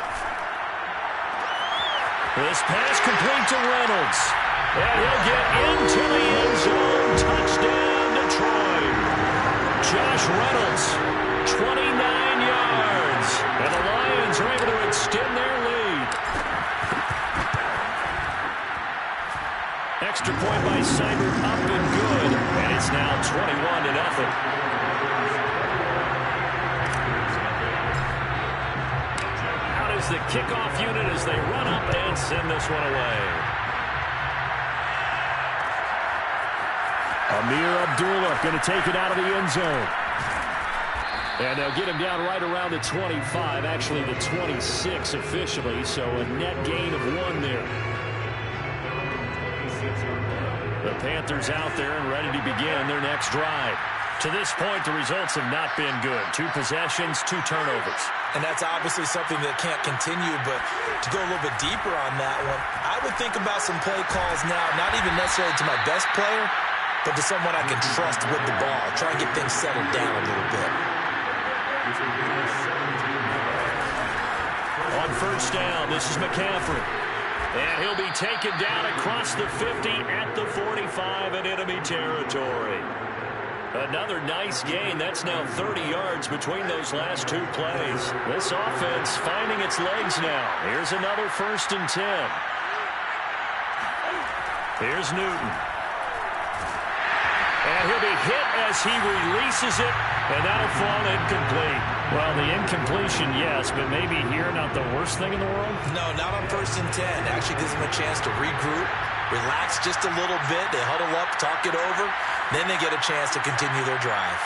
Speaker 2: This pass complete to Reynolds. And he'll get into the end zone. Touchdown, Detroit. Josh Reynolds, 29 yards. And the Lions are able to extend their lead. Extra point by Seibert, up and good. And it's now 21-0. The kickoff unit as they run up and send this one away. Amir Abdullah going to take it out of the end zone. And they'll get him down right around the 25, actually the 26 officially, so a net gain of 1 there. The Panthers out there and ready to begin their next drive. To this point, the results have not been good. 2 possessions, 2 turnovers.
Speaker 1: And that's obviously something that can't continue, but to go a little bit deeper on that one, I would think about some play calls now, not even necessarily to my best player, but to someone I can trust with the ball. Try and get things settled down a little bit.
Speaker 2: On first down, this is McCaffrey. And he'll be taken down across the 50 at the 45 in enemy territory. Another nice gain. That's now 30 yards between those last 2 plays. This offense finding its legs now. Here's another 1st and 10. Here's Newton. And he'll be hit as he releases it, and that'll fall incomplete. Well, the incompletion, yes, but maybe here not the worst thing in the world?
Speaker 1: No, not on 1st and 10. Actually gives them a chance to regroup, relax just a little bit. They huddle up, talk it over. Then they get a chance to continue their drive.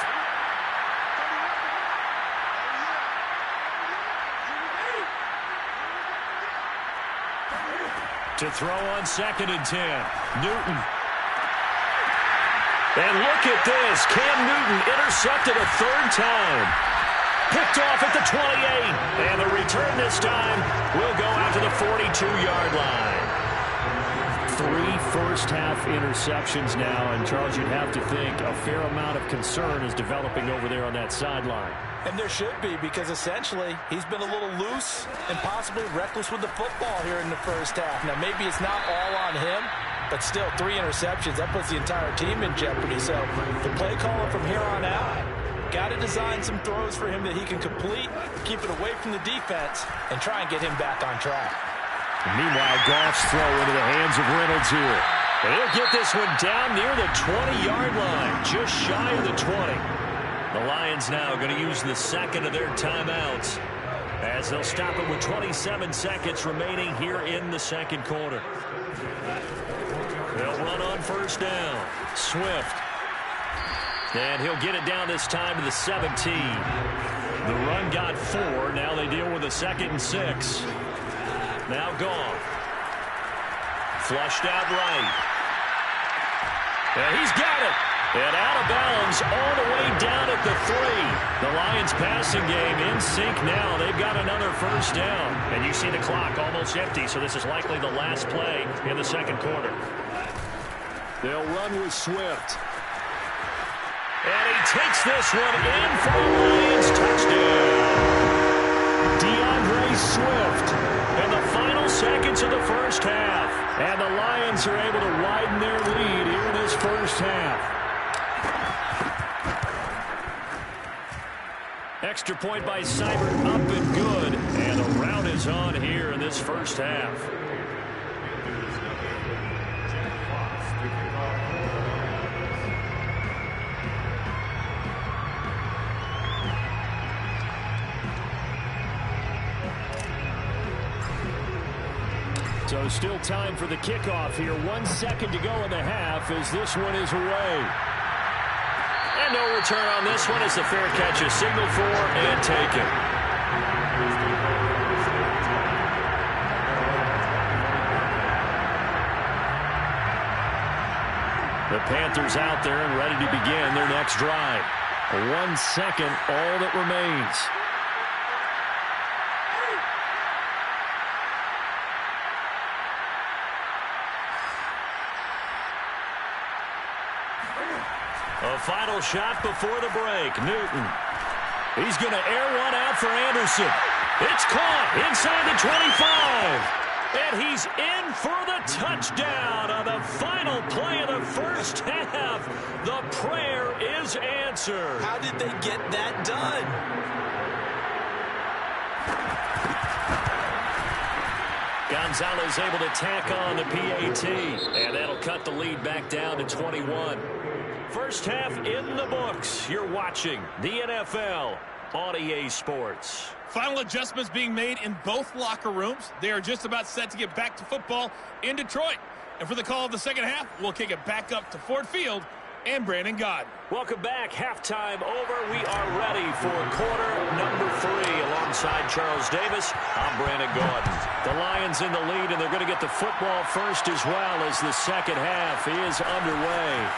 Speaker 2: To throw on 2nd and 10. Newton. And look at this. Cam Newton intercepted a 3rd time. Picked off at the 28. And the return this time will go out to the 42-yard line. 3 first-half interceptions now, and Charles, you'd have to think a fair amount of concern is developing over there on that sideline.
Speaker 1: And there should be, because essentially he's been a little loose and possibly reckless with the football here in the first half. Now, maybe it's not all on him, but still 3 interceptions. That puts the entire team in jeopardy. So the play caller from here on out got to design some throws for him that he can complete, keep it away from the defense, and try and get him back on track.
Speaker 2: Meanwhile, Goff's throw into the hands of Reynolds here. And he'll get this one down near the 20-yard line, just shy of the 20. The Lions now going to use the 2nd of their timeouts as they'll stop it with 27 seconds remaining here in the 2nd quarter. They'll run on first down. Swift. And he'll get it down this time to the 17. The run got 4. Now they deal with a 2nd and 6. Now gone. Flushed out right. And he's got it. And out of bounds all the way down at the 3. The Lions passing game in sync now. They've got another first down. And you see the clock almost empty, so this is likely the last play in the 2nd quarter. They'll run with Swift. And he takes this one in for a Lions touchdown. DeAndre Swift. In the final seconds of the first half. And the Lions are able to widen their lead here in this first half. Extra point by Seibert, up and good. And the rout is on here in this first half. So still time for the kickoff here. 1 second to go in the half as this one is away. And no return on this one as the fair catch is signaled for and taken. The Panthers out there and ready to begin their next drive. 1 second, all that remains. A final shot before the break. Newton. He's going to air one out for Anderson. It's caught inside the 25. And he's in for the touchdown on the final play of the first half. The prayer is answered.
Speaker 1: How did they get that done?
Speaker 2: Gonzalez able to tack on the PAT. And that'll cut the lead back down to 21. First half in the books. You're watching the NFL on EA Sports.
Speaker 4: Final adjustments being made in both locker rooms. They are just about set to get back to football in Detroit. And for the call of the second half, we'll kick it back up to Ford Field and Brandon Gaudin.
Speaker 2: Welcome back. Halftime over. We are ready for quarter number 3. Alongside Charles Davis, I'm Brandon Gaudin. The Lions in the lead, and they're going to get the football first as well as the second half is underway.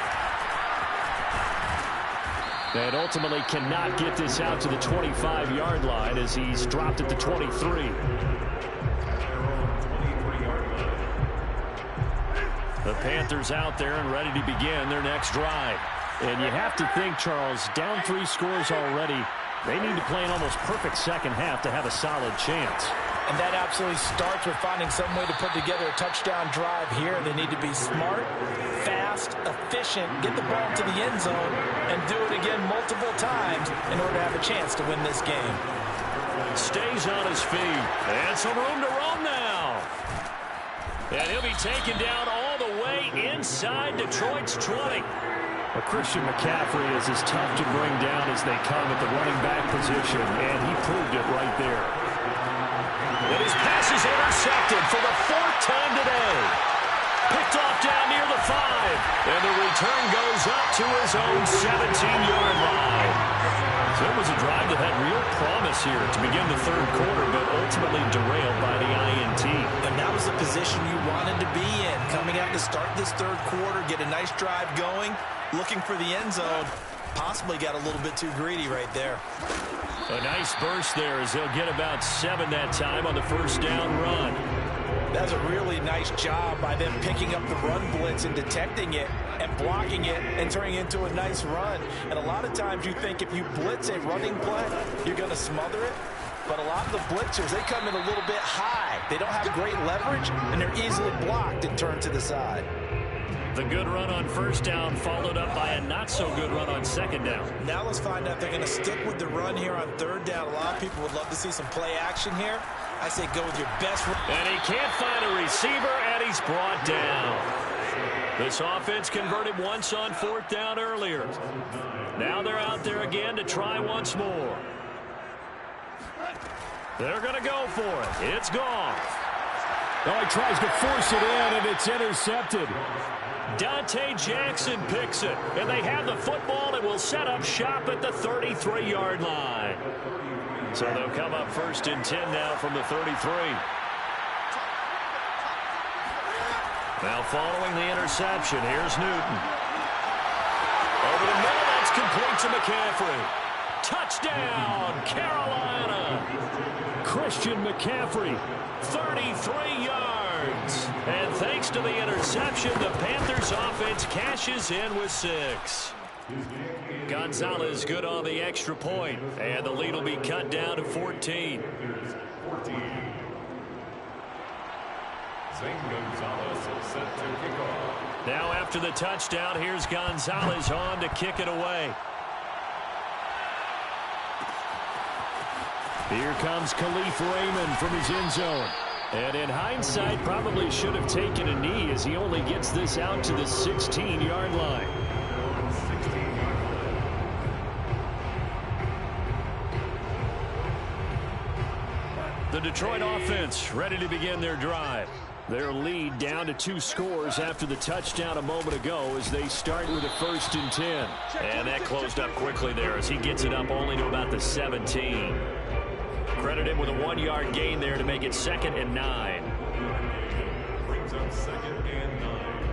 Speaker 2: And ultimately cannot get this out to the 25-yard line as he's dropped at the 23. The Panthers out there and ready to begin their next drive. And you have to think, Charles, down 3 scores already. They need to play an almost perfect second half to have a solid chance.
Speaker 1: And that absolutely starts with finding some way to put together a touchdown drive here. They need to be smart, fast, efficient, get the ball to the end zone, and do it again multiple times in order to have a chance to win this game.
Speaker 2: Stays on his feet. And some room to roam now. And he'll be taken down all the way inside Detroit's 20.
Speaker 5: Well, Christian McCaffrey is as tough to bring down as they come at the running back position, and he proved it right there.
Speaker 2: And his pass is intercepted for the 4th time today. Picked off down near the 5. And the return goes up to his own 17-yard line. So it was a drive that had real promise here to begin the third quarter, but ultimately derailed by the INT.
Speaker 1: And that was the position you wanted to be in. Coming out to start this third quarter, get a nice drive going, looking for the end zone. Possibly got a little bit too greedy right there.
Speaker 2: A nice burst there as they'll get about 7 that time on the first down run.
Speaker 1: That's a really nice job by them picking up the run blitz and detecting it and blocking it and turning it into a nice run. And a lot of times you think if you blitz a running play, you're going to smother it. But a lot of the blitzers, they come in a little bit high. They don't have great leverage, and they're easily blocked and turned to the side.
Speaker 2: The good run on first down followed up by a not-so-good run on second down.
Speaker 1: Now let's find out if they're going to stick with the run here on third down. A lot of people would love to see some play action here. I say go with your best.
Speaker 2: And he can't find a receiver, and he's brought down. This offense converted once on 4th down earlier. Now they're out there again to try once more. They're going to go for it. It's gone.
Speaker 5: Oh, he tries to force it in, and it's intercepted.
Speaker 2: Dante Jackson picks it, and they have the football and will set up shop at the 33-yard line. So they'll come up 1st and 10 now from the 33. Now following the interception, here's Newton. Over the middle, that's complete to McCaffrey. Touchdown, Carolina.
Speaker 5: Christian McCaffrey.
Speaker 2: 33 yards. And thanks to the interception, the Panthers offense cashes in with 6. Gonzalez good on the extra point, and the lead will be cut down to 14.
Speaker 3: Zane Gonzalez set to kick off.
Speaker 2: Now after the touchdown, here's Gonzalez on to kick it away.
Speaker 5: Here comes Khalif Raymond from his end zone. And in hindsight, probably should have taken a knee as he only gets this out to the 16-yard line.
Speaker 2: The Detroit offense ready to begin their drive.
Speaker 5: Their lead down to 2 scores after the touchdown a moment ago as they start with a 1st and 10.
Speaker 2: And that closed up quickly there as he gets it up only to about the 17. Credit him with a 1-yard gain there to make it 2nd and 9.
Speaker 3: Brings up 2nd and 9.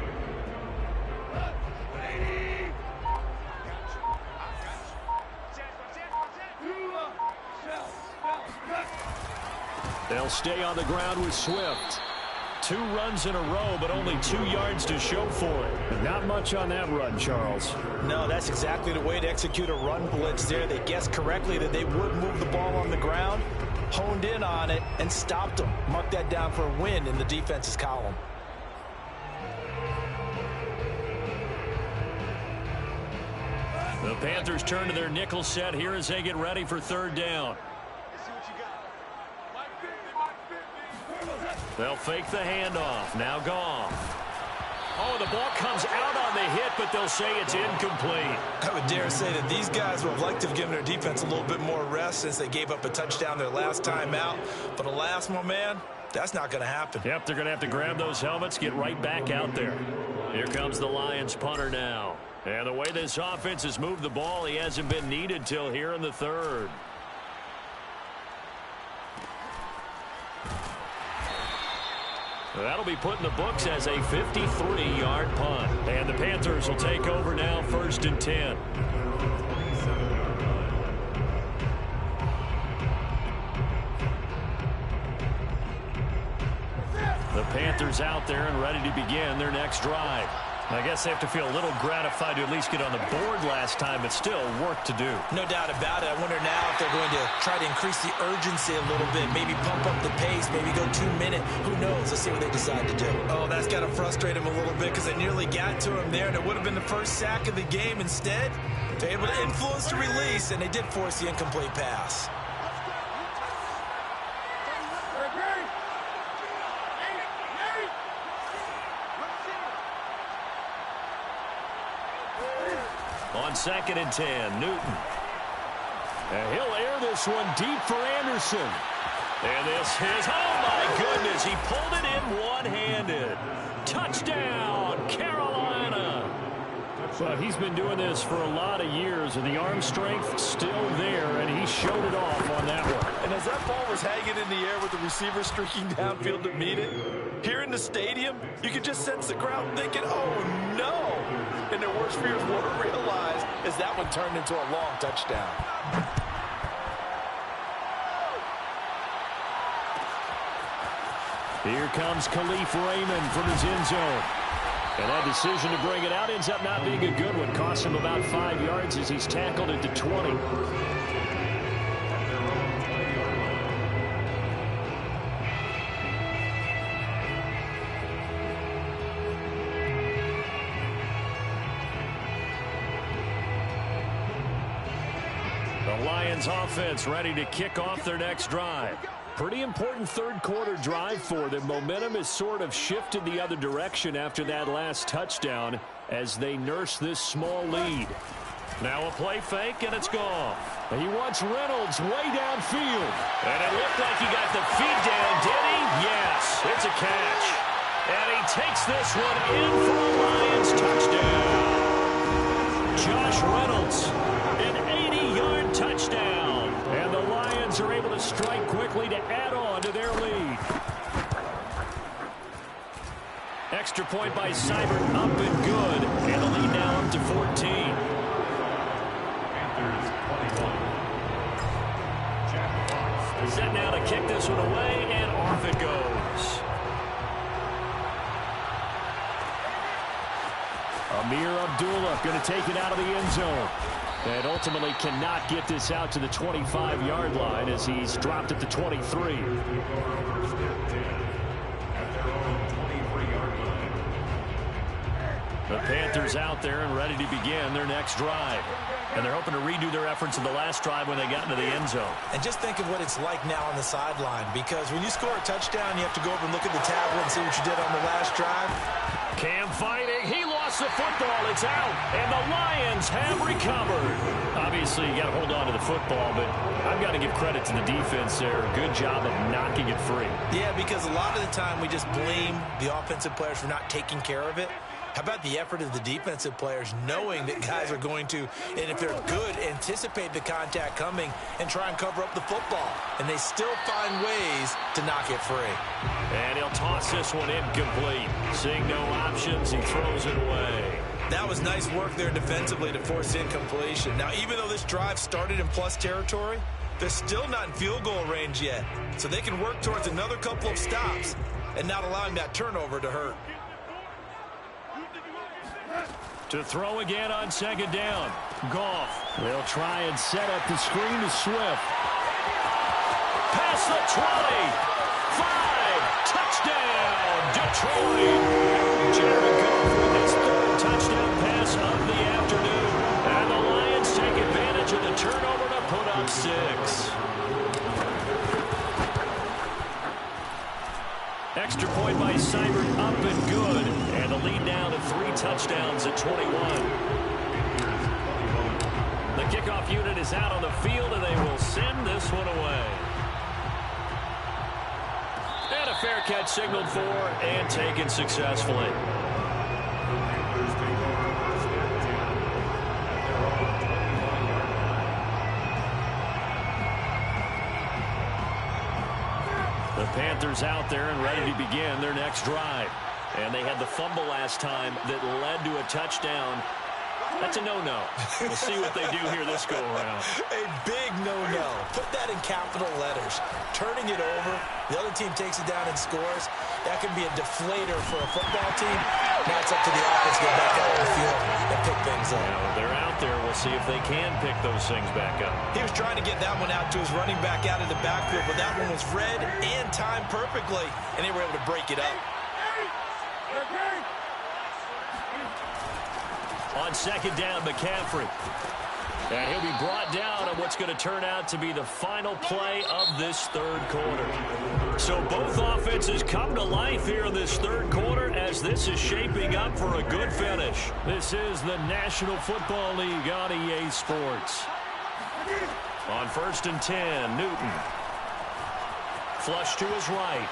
Speaker 5: They'll stay on the ground with Swift. 2 runs in a row, but only 2 yards to show for it. Not much on that run, Charles.
Speaker 1: No, that's exactly the way to execute a run blitz there. They guessed correctly that they would move the ball on the ground, honed in on it, and stopped them. Mark that down for a win in the defense's column.
Speaker 5: The Panthers turn to their nickel set here as they get ready for 3rd down. They'll fake the handoff. Now Goff. Oh, the ball comes out on the hit, but they'll say it's incomplete.
Speaker 1: I would dare say that these guys would have liked to have given their defense a little bit more rest since they gave up a touchdown their last time out. But alas, my man, that's not going to happen.
Speaker 5: Yep, they're going to have to grab those helmets, get right back out there. Here comes the Lions punter now. And the way this offense has moved the ball, he hasn't been needed till here in the 3rd. That'll be put in the books as a 53-yard punt. And the Panthers will take over now, 1st and 10. The Panthers out there and ready to begin their next drive. I guess they have to feel a little gratified to at least get on the board last time, but still work to do.
Speaker 1: No doubt about it. I wonder now if they're going to try to increase the urgency a little bit, maybe pump up the pace, maybe go 2-minute. Who knows? Let's see what they decide to do. Oh, that's got to frustrate him a little bit because they nearly got to him there, and it would have been the first sack of the game. Instead, they're able to influence the release, and they did force the incomplete pass.
Speaker 5: On 2nd and 10, Newton. And he'll air this one deep for Anderson. And this is, oh my goodness, he pulled it in one-handed. Touchdown, Carolina. Well, he's been doing this for a lot of years, and the arm strength still there, and he showed it off on that one.
Speaker 1: And as that ball was hanging in the air with the receiver streaking downfield to meet it, here in the stadium, you could just sense the crowd thinking, oh no. And their worst fears won't realize as that one turned into a long touchdown.
Speaker 5: Here comes Khalif Raymond from his end zone. And that decision to bring it out ends up not being a good one. Cost him about 5 yards as he's tackled at the 20. The Lions offense ready to kick off their next drive. Pretty important 3rd quarter drive for them. Momentum has sort of shifted the other direction after that last touchdown as they nurse this small lead. Now a play fake, and it's gone. He wants Reynolds way downfield. And it looked like he got the feet down, did he? Yes, it's a catch. And he takes this one in for a Lions touchdown. Josh Reynolds, an 80-yard touchdown. And the Lions are able to strike quickly to add on to their lead. Extra point by Seibert up and good. And the lead now up to 14.
Speaker 3: Panthers 21.
Speaker 5: Set now to kick this one away, and off it goes. Amir Abdullah going to take it out of the end zone. And ultimately cannot get this out to the 25-yard line as he's dropped at the 23. The Panthers out there and ready to begin their next drive. And they're hoping to redo their efforts in the last drive when they got into the end zone.
Speaker 1: And just think of what it's like now on the sideline, because when you score a touchdown, you have to go over and look at the tablet and see what you did on the last drive.
Speaker 5: Cam fighting. He lost the football. It's out. And the Lions have recovered. Obviously, you got to hold on to the football, but I've got to give credit to the defense there. Good job of knocking it free.
Speaker 1: Yeah, because a lot of the time we just blame the offensive players for not taking care of it. How about the effort of the defensive players knowing that guys are going to, and if they're good, anticipate the contact coming and try and cover up the football. And they still find ways to knock it free.
Speaker 5: And he'll toss this one incomplete. Seeing no options, he throws it away.
Speaker 1: That was nice work there defensively to force incompletion. Now, even though this drive started in plus territory, they're still not in field goal range yet. So they can work towards another couple of stops and not allowing that turnover to hurt.
Speaker 5: To throw again on second down. Goff. They'll try and set up the screen to Swift. Past the 20. 5. Touchdown, Detroit. Jared Goff with his third touchdown pass of the afternoon. And the Lions take advantage of the turnover to put up 6. Extra point by Seibert up and good. And the lead down to 3 touchdowns at 21. The kickoff unit is out on the field, and they will send this one away. And a fair catch signaled for and taken successfully. The Panthers out there and ready to begin their next drive. And they had the fumble last time that led to a touchdown. That's a no-no. We'll see what they do here this go-around.
Speaker 1: A big no-no. Put that in capital letters. Turning it over, the other team takes it down and scores. That can be a deflator for a football team. Now it's up to the offense to get back out on the field and pick things up.
Speaker 5: They're out there. We'll see if they can pick those things back up.
Speaker 1: He was trying to get that one out to his running back out of the backfield, but that one was read and timed perfectly, and they were able to break it up.
Speaker 5: On second down, McCaffrey. And he'll be brought down on what's going to turn out to be the final play of this third quarter. So both offenses come to life here in this third quarter as this is shaping up for a good finish. This is the National Football League on EA Sports. On 1st and 10, Newton. Flush to his right.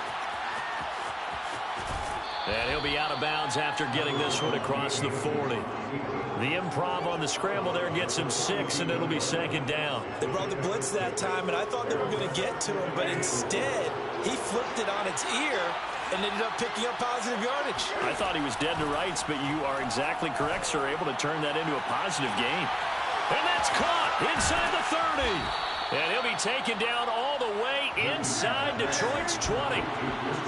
Speaker 5: And he'll be out of bounds after getting this one across the 40. The improv on the scramble there gets him 6, and it'll be second down.
Speaker 1: They brought the blitz that time, and I thought they were going to get to him, but instead, he flipped it on its ear and ended up picking up positive yardage.
Speaker 5: I thought he was dead to rights, but you are exactly correct, sir. Able to turn that into a positive gain. And that's caught inside the 30. And he'll be taken down all the way inside Detroit's 20.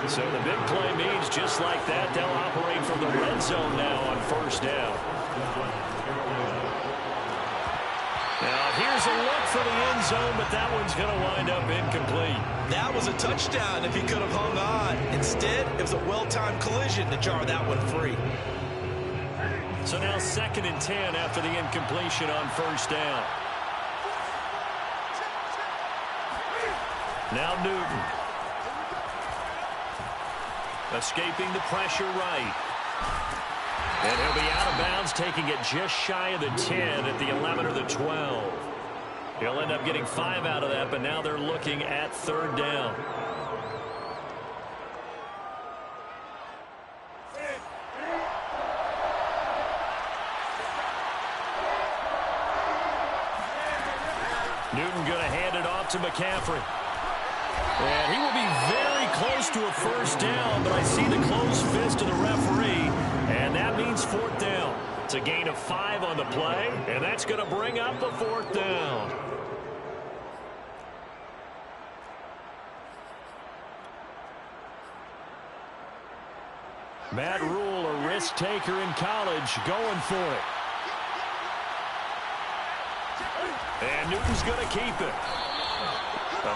Speaker 5: So the big play means just like that, they'll operate from the red zone now on first down. Now here's a look for the end zone, but that one's going to wind up incomplete.
Speaker 1: That was a touchdown if he could have hung on. Instead, it was a well-timed collision to jar that one free.
Speaker 5: So now 2nd and 10 after the incompletion on first down. Now Newton. Escaping the pressure right. And he'll be out of bounds, taking it just shy of the 10 at the 11 or the 12. He'll end up getting 5 out of that, but now they're looking at 3rd down. Newton going to hand it off to McCaffrey. And he will be very close to a first down, but I see the closed fist of the referee, and that means 4th down. It's a gain of 5 on the play, and that's going to bring up a 4th down. Matt Rule, a risk taker in college, going for it. And Newton's going to keep it.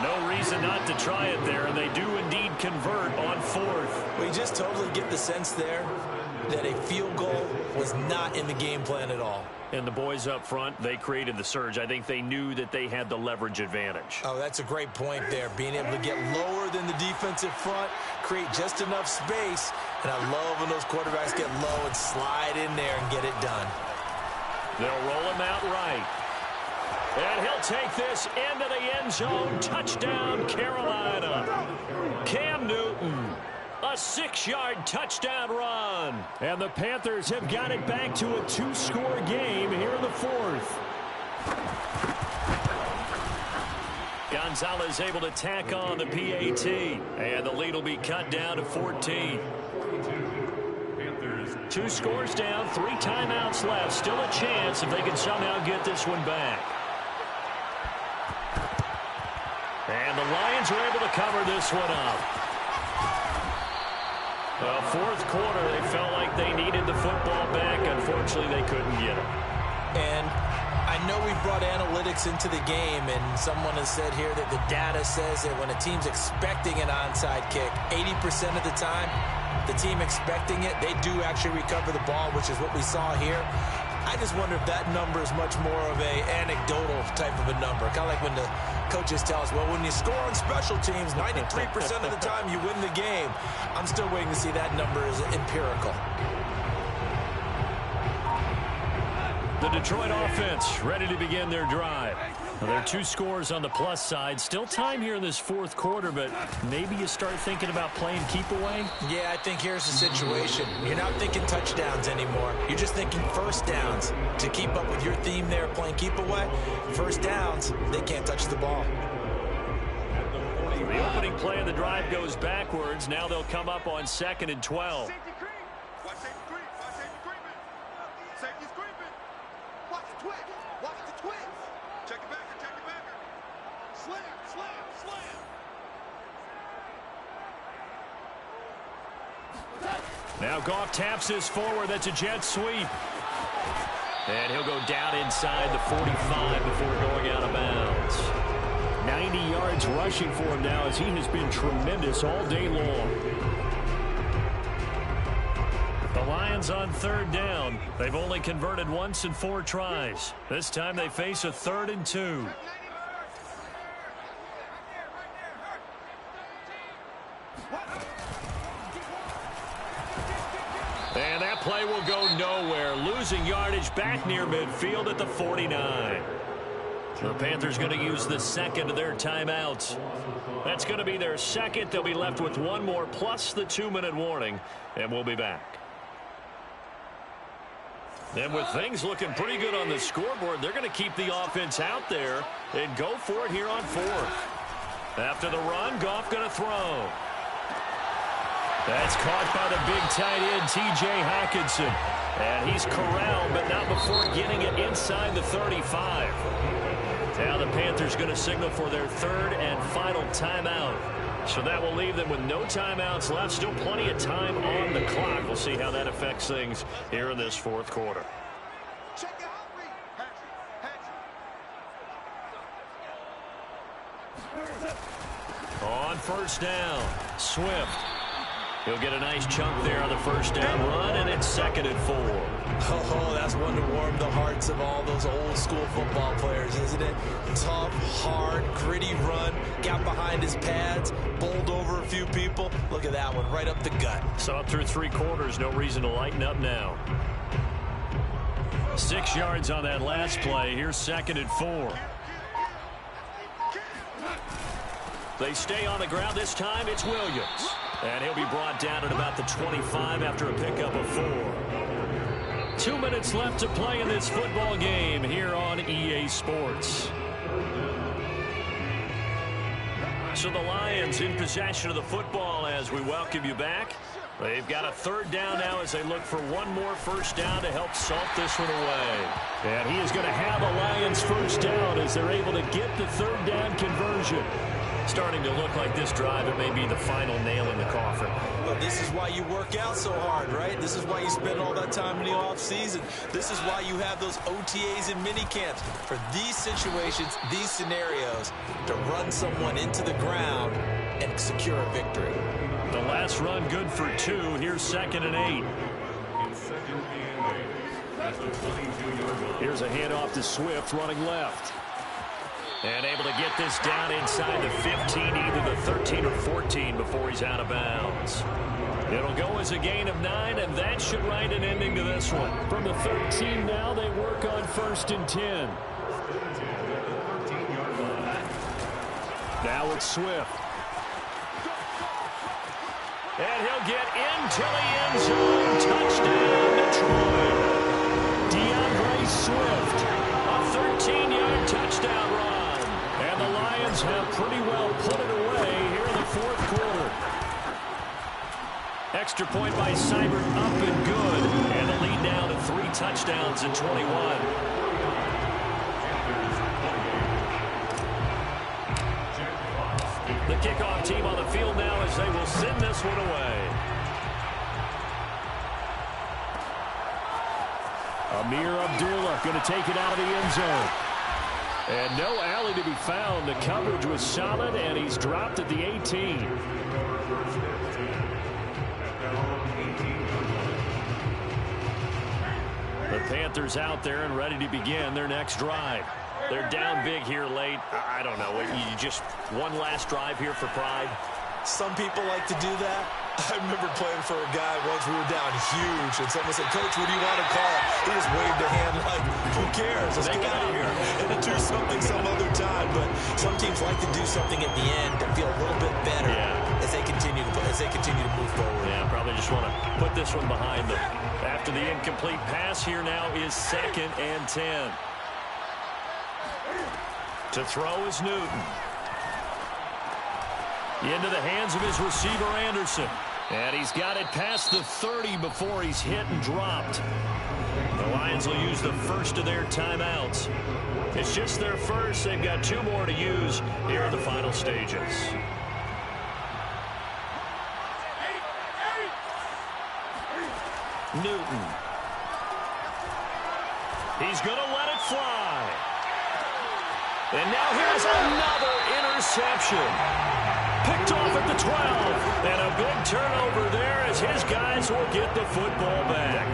Speaker 5: No reason not to try it there, and they do indeed convert on 4th.
Speaker 1: We just totally get the sense there that a field goal was not in the game plan at all.
Speaker 5: And the boys up front, they created the surge. I think they knew that they had the leverage advantage.
Speaker 1: Oh, that's a great point there. Being able to get lower than the defensive front, create just enough space. And I love when those quarterbacks get low and slide in there and get it done.
Speaker 5: They'll roll him out right. And he'll take this into the end zone. Touchdown, Carolina. Cam Newton, a 6-yard touchdown run. And the Panthers have got it back to a 2-score game here in the 4th. Gonzalez able to tack on the PAT. And the lead will be cut down to 14.
Speaker 3: Panthers
Speaker 5: 2 scores down, 3 timeouts left. Still a chance if they can somehow get this one back. And the Lions are able to cover this one up. The fourth quarter, they felt like they needed the football back. Unfortunately, they couldn't get it.
Speaker 1: And I know we brought analytics into the game, and someone has said here that the data says that when a team's expecting an onside kick, 80% of the time, the team expecting it, they do actually recover the ball, which is what we saw here. I just wonder if that number is much more of a anecdotal type of a number. Kind of like when the coaches tell us, well, when you score on special teams, 93% of the time you win the game. I'm still waiting to see that number is empirical.
Speaker 5: The Detroit offense ready to begin their drive. Well, there are 2 scores on the plus side. Still time here in this fourth quarter, but maybe you start thinking about playing keep away?
Speaker 1: Yeah, I think here's the situation. You're not thinking touchdowns anymore. You're just thinking first downs. To keep up with your theme there, playing keep away, first downs, they can't touch the ball.
Speaker 5: The opening play of the drive goes backwards. Now they'll come up on 2nd and 12. Now Goff taps this forward. That's a jet sweep. And he'll go down inside the 45 before going out of bounds. 90 yards rushing for him now as he has been tremendous all day long. The Lions on 3rd down. They've only converted once in 4 tries. This time they face a 3rd and 2. And that play will go nowhere. Losing yardage back near midfield at the 49. The Panthers going to use the second of their timeouts. That's going to be their second. They'll be left with 1 more plus the 2-minute warning. And we'll be back. And with things looking pretty good on the scoreboard, they're going to keep the offense out there and go for it here on 4th. After the run, Goff going to throw. That's caught by the big tight end, T.J. Hockenson. And he's corralled, but not before getting it inside the 35. Now the Panthers going to signal for their 3rd and final timeout. So that will leave them with no timeouts left. Still plenty of time on the clock. We'll see how that affects things here in this 4th quarter. On 1st down, Swift. He'll get a nice chunk there on the 1st down run, and it's 2nd and 4.
Speaker 1: Oh, that's one to warm the hearts of all those old school football players, isn't it? Tough, hard, gritty run, got behind his pads, bowled over a few people. Look at that one, right up the gut.
Speaker 5: So up through 3 quarters, no reason to lighten up now. 6 yards on that last play. Here's 2nd and 4. They stay on the ground this time. It's Williams. And he'll be brought down at about the 25 after a pickup of 4. 2 minutes left to play in this football game here on EA Sports. So the Lions in possession of the football as we welcome you back. They've got a 3rd down now as they look for 1 more 1st down to help salt this one away. And he is going to have a Lions 1st down as they're able to get the 3rd down conversion. Starting to look like this drive, it may be the final nail in the coffin.
Speaker 1: Well, this is why you work out so hard, right? This is why you spend all that time in the offseason. This is why you have those OTAs and mini camps. For these situations, these scenarios, to run someone into the ground and secure a victory.
Speaker 5: The last run good for 2. Here's 2nd and 8. Here's a handoff to Swift running left. And able to get this down inside the 15, either the 13 or 14 before he's out of bounds. It'll go as a gain of 9, and that should write an ending to this one. From the 13 now, they work on 1st and 10. Now it's Swift. And he'll get into the end zone. Touchdown, Detroit. DeAndre Swift. A 13-yard touchdown run. And the Lions have pretty well put it away here in the 4th quarter. Extra point by Seibert, up and good. And the lead down to 3 touchdowns in 21. The kickoff team on the field now as they will send this one away. Amir Abdullah going to take it out of the end zone. And no alley to be found. The coverage was solid, and he's dropped at the 18. The Panthers out there and ready to begin their next drive. They're down big here late. I don't know. You just one last drive here for pride.
Speaker 1: Some people like to do that. I remember playing for a guy once. We were down huge, and someone said, "Coach, what do you want to call?" He just waved a hand like, "Who cares? Let's get out of here and do something some other time." But some teams like to do something at the end to feel a little bit better as they continue to move forward.
Speaker 5: Yeah, probably just want to put this one behind them. After the incomplete pass, here now is 2nd and 10. To throw is Newton. Into the hands of his receiver, Anderson. And he's got it past the 30 before he's hit and dropped. The Lions will use the first of their timeouts. It's just their first. They've got 2 more to use here in the final stages. Newton. He's going to let it fly. And now here's another interception. Picked off at the 12. And a big turnover there as his guys will get the football back.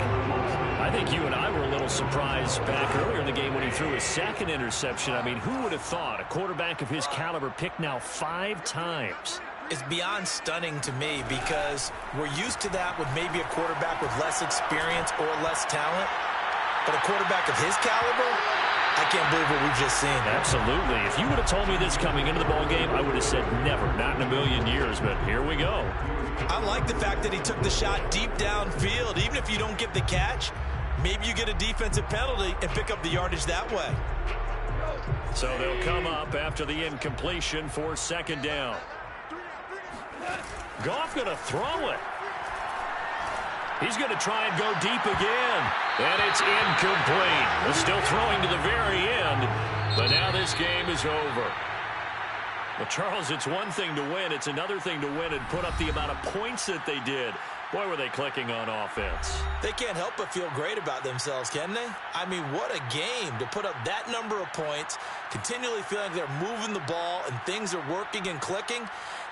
Speaker 5: I think you and I were a little surprised back earlier in the game when he threw his 2nd interception. I mean, who would have thought a quarterback of his caliber picked now 5 times?
Speaker 1: It's beyond stunning to me because we're used to that with maybe a quarterback with less experience or less talent. But a quarterback of his caliber, I can't believe what we've just seen.
Speaker 5: Absolutely. If you would have told me this coming into the ballgame, I would have said never, not in a million years, but here we go.
Speaker 1: I like the fact that he took the shot deep downfield. Even if you don't get the catch, maybe you get a defensive penalty and pick up the yardage that way.
Speaker 5: So they'll come up after the incompletion for 2nd down. Goff going to throw it. He's going to try and go deep again. And it's incomplete. They're still throwing to the very end. But now this game is over. Well, Charles, it's one thing to win. It's another thing to win and put up the amount of points that they did. Boy, were they clicking on offense.
Speaker 1: They can't help but feel great about themselves, can they? I mean, what a game to put up that number of points, continually feeling like they're moving the ball and things are working and clicking.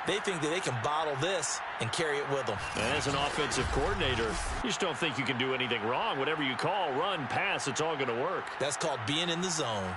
Speaker 1: They think that they can bottle this and carry it with them.
Speaker 5: And as an offensive coordinator, you just don't think you can do anything wrong. Whatever you call, run, pass, it's all going to work.
Speaker 1: That's called being in the zone.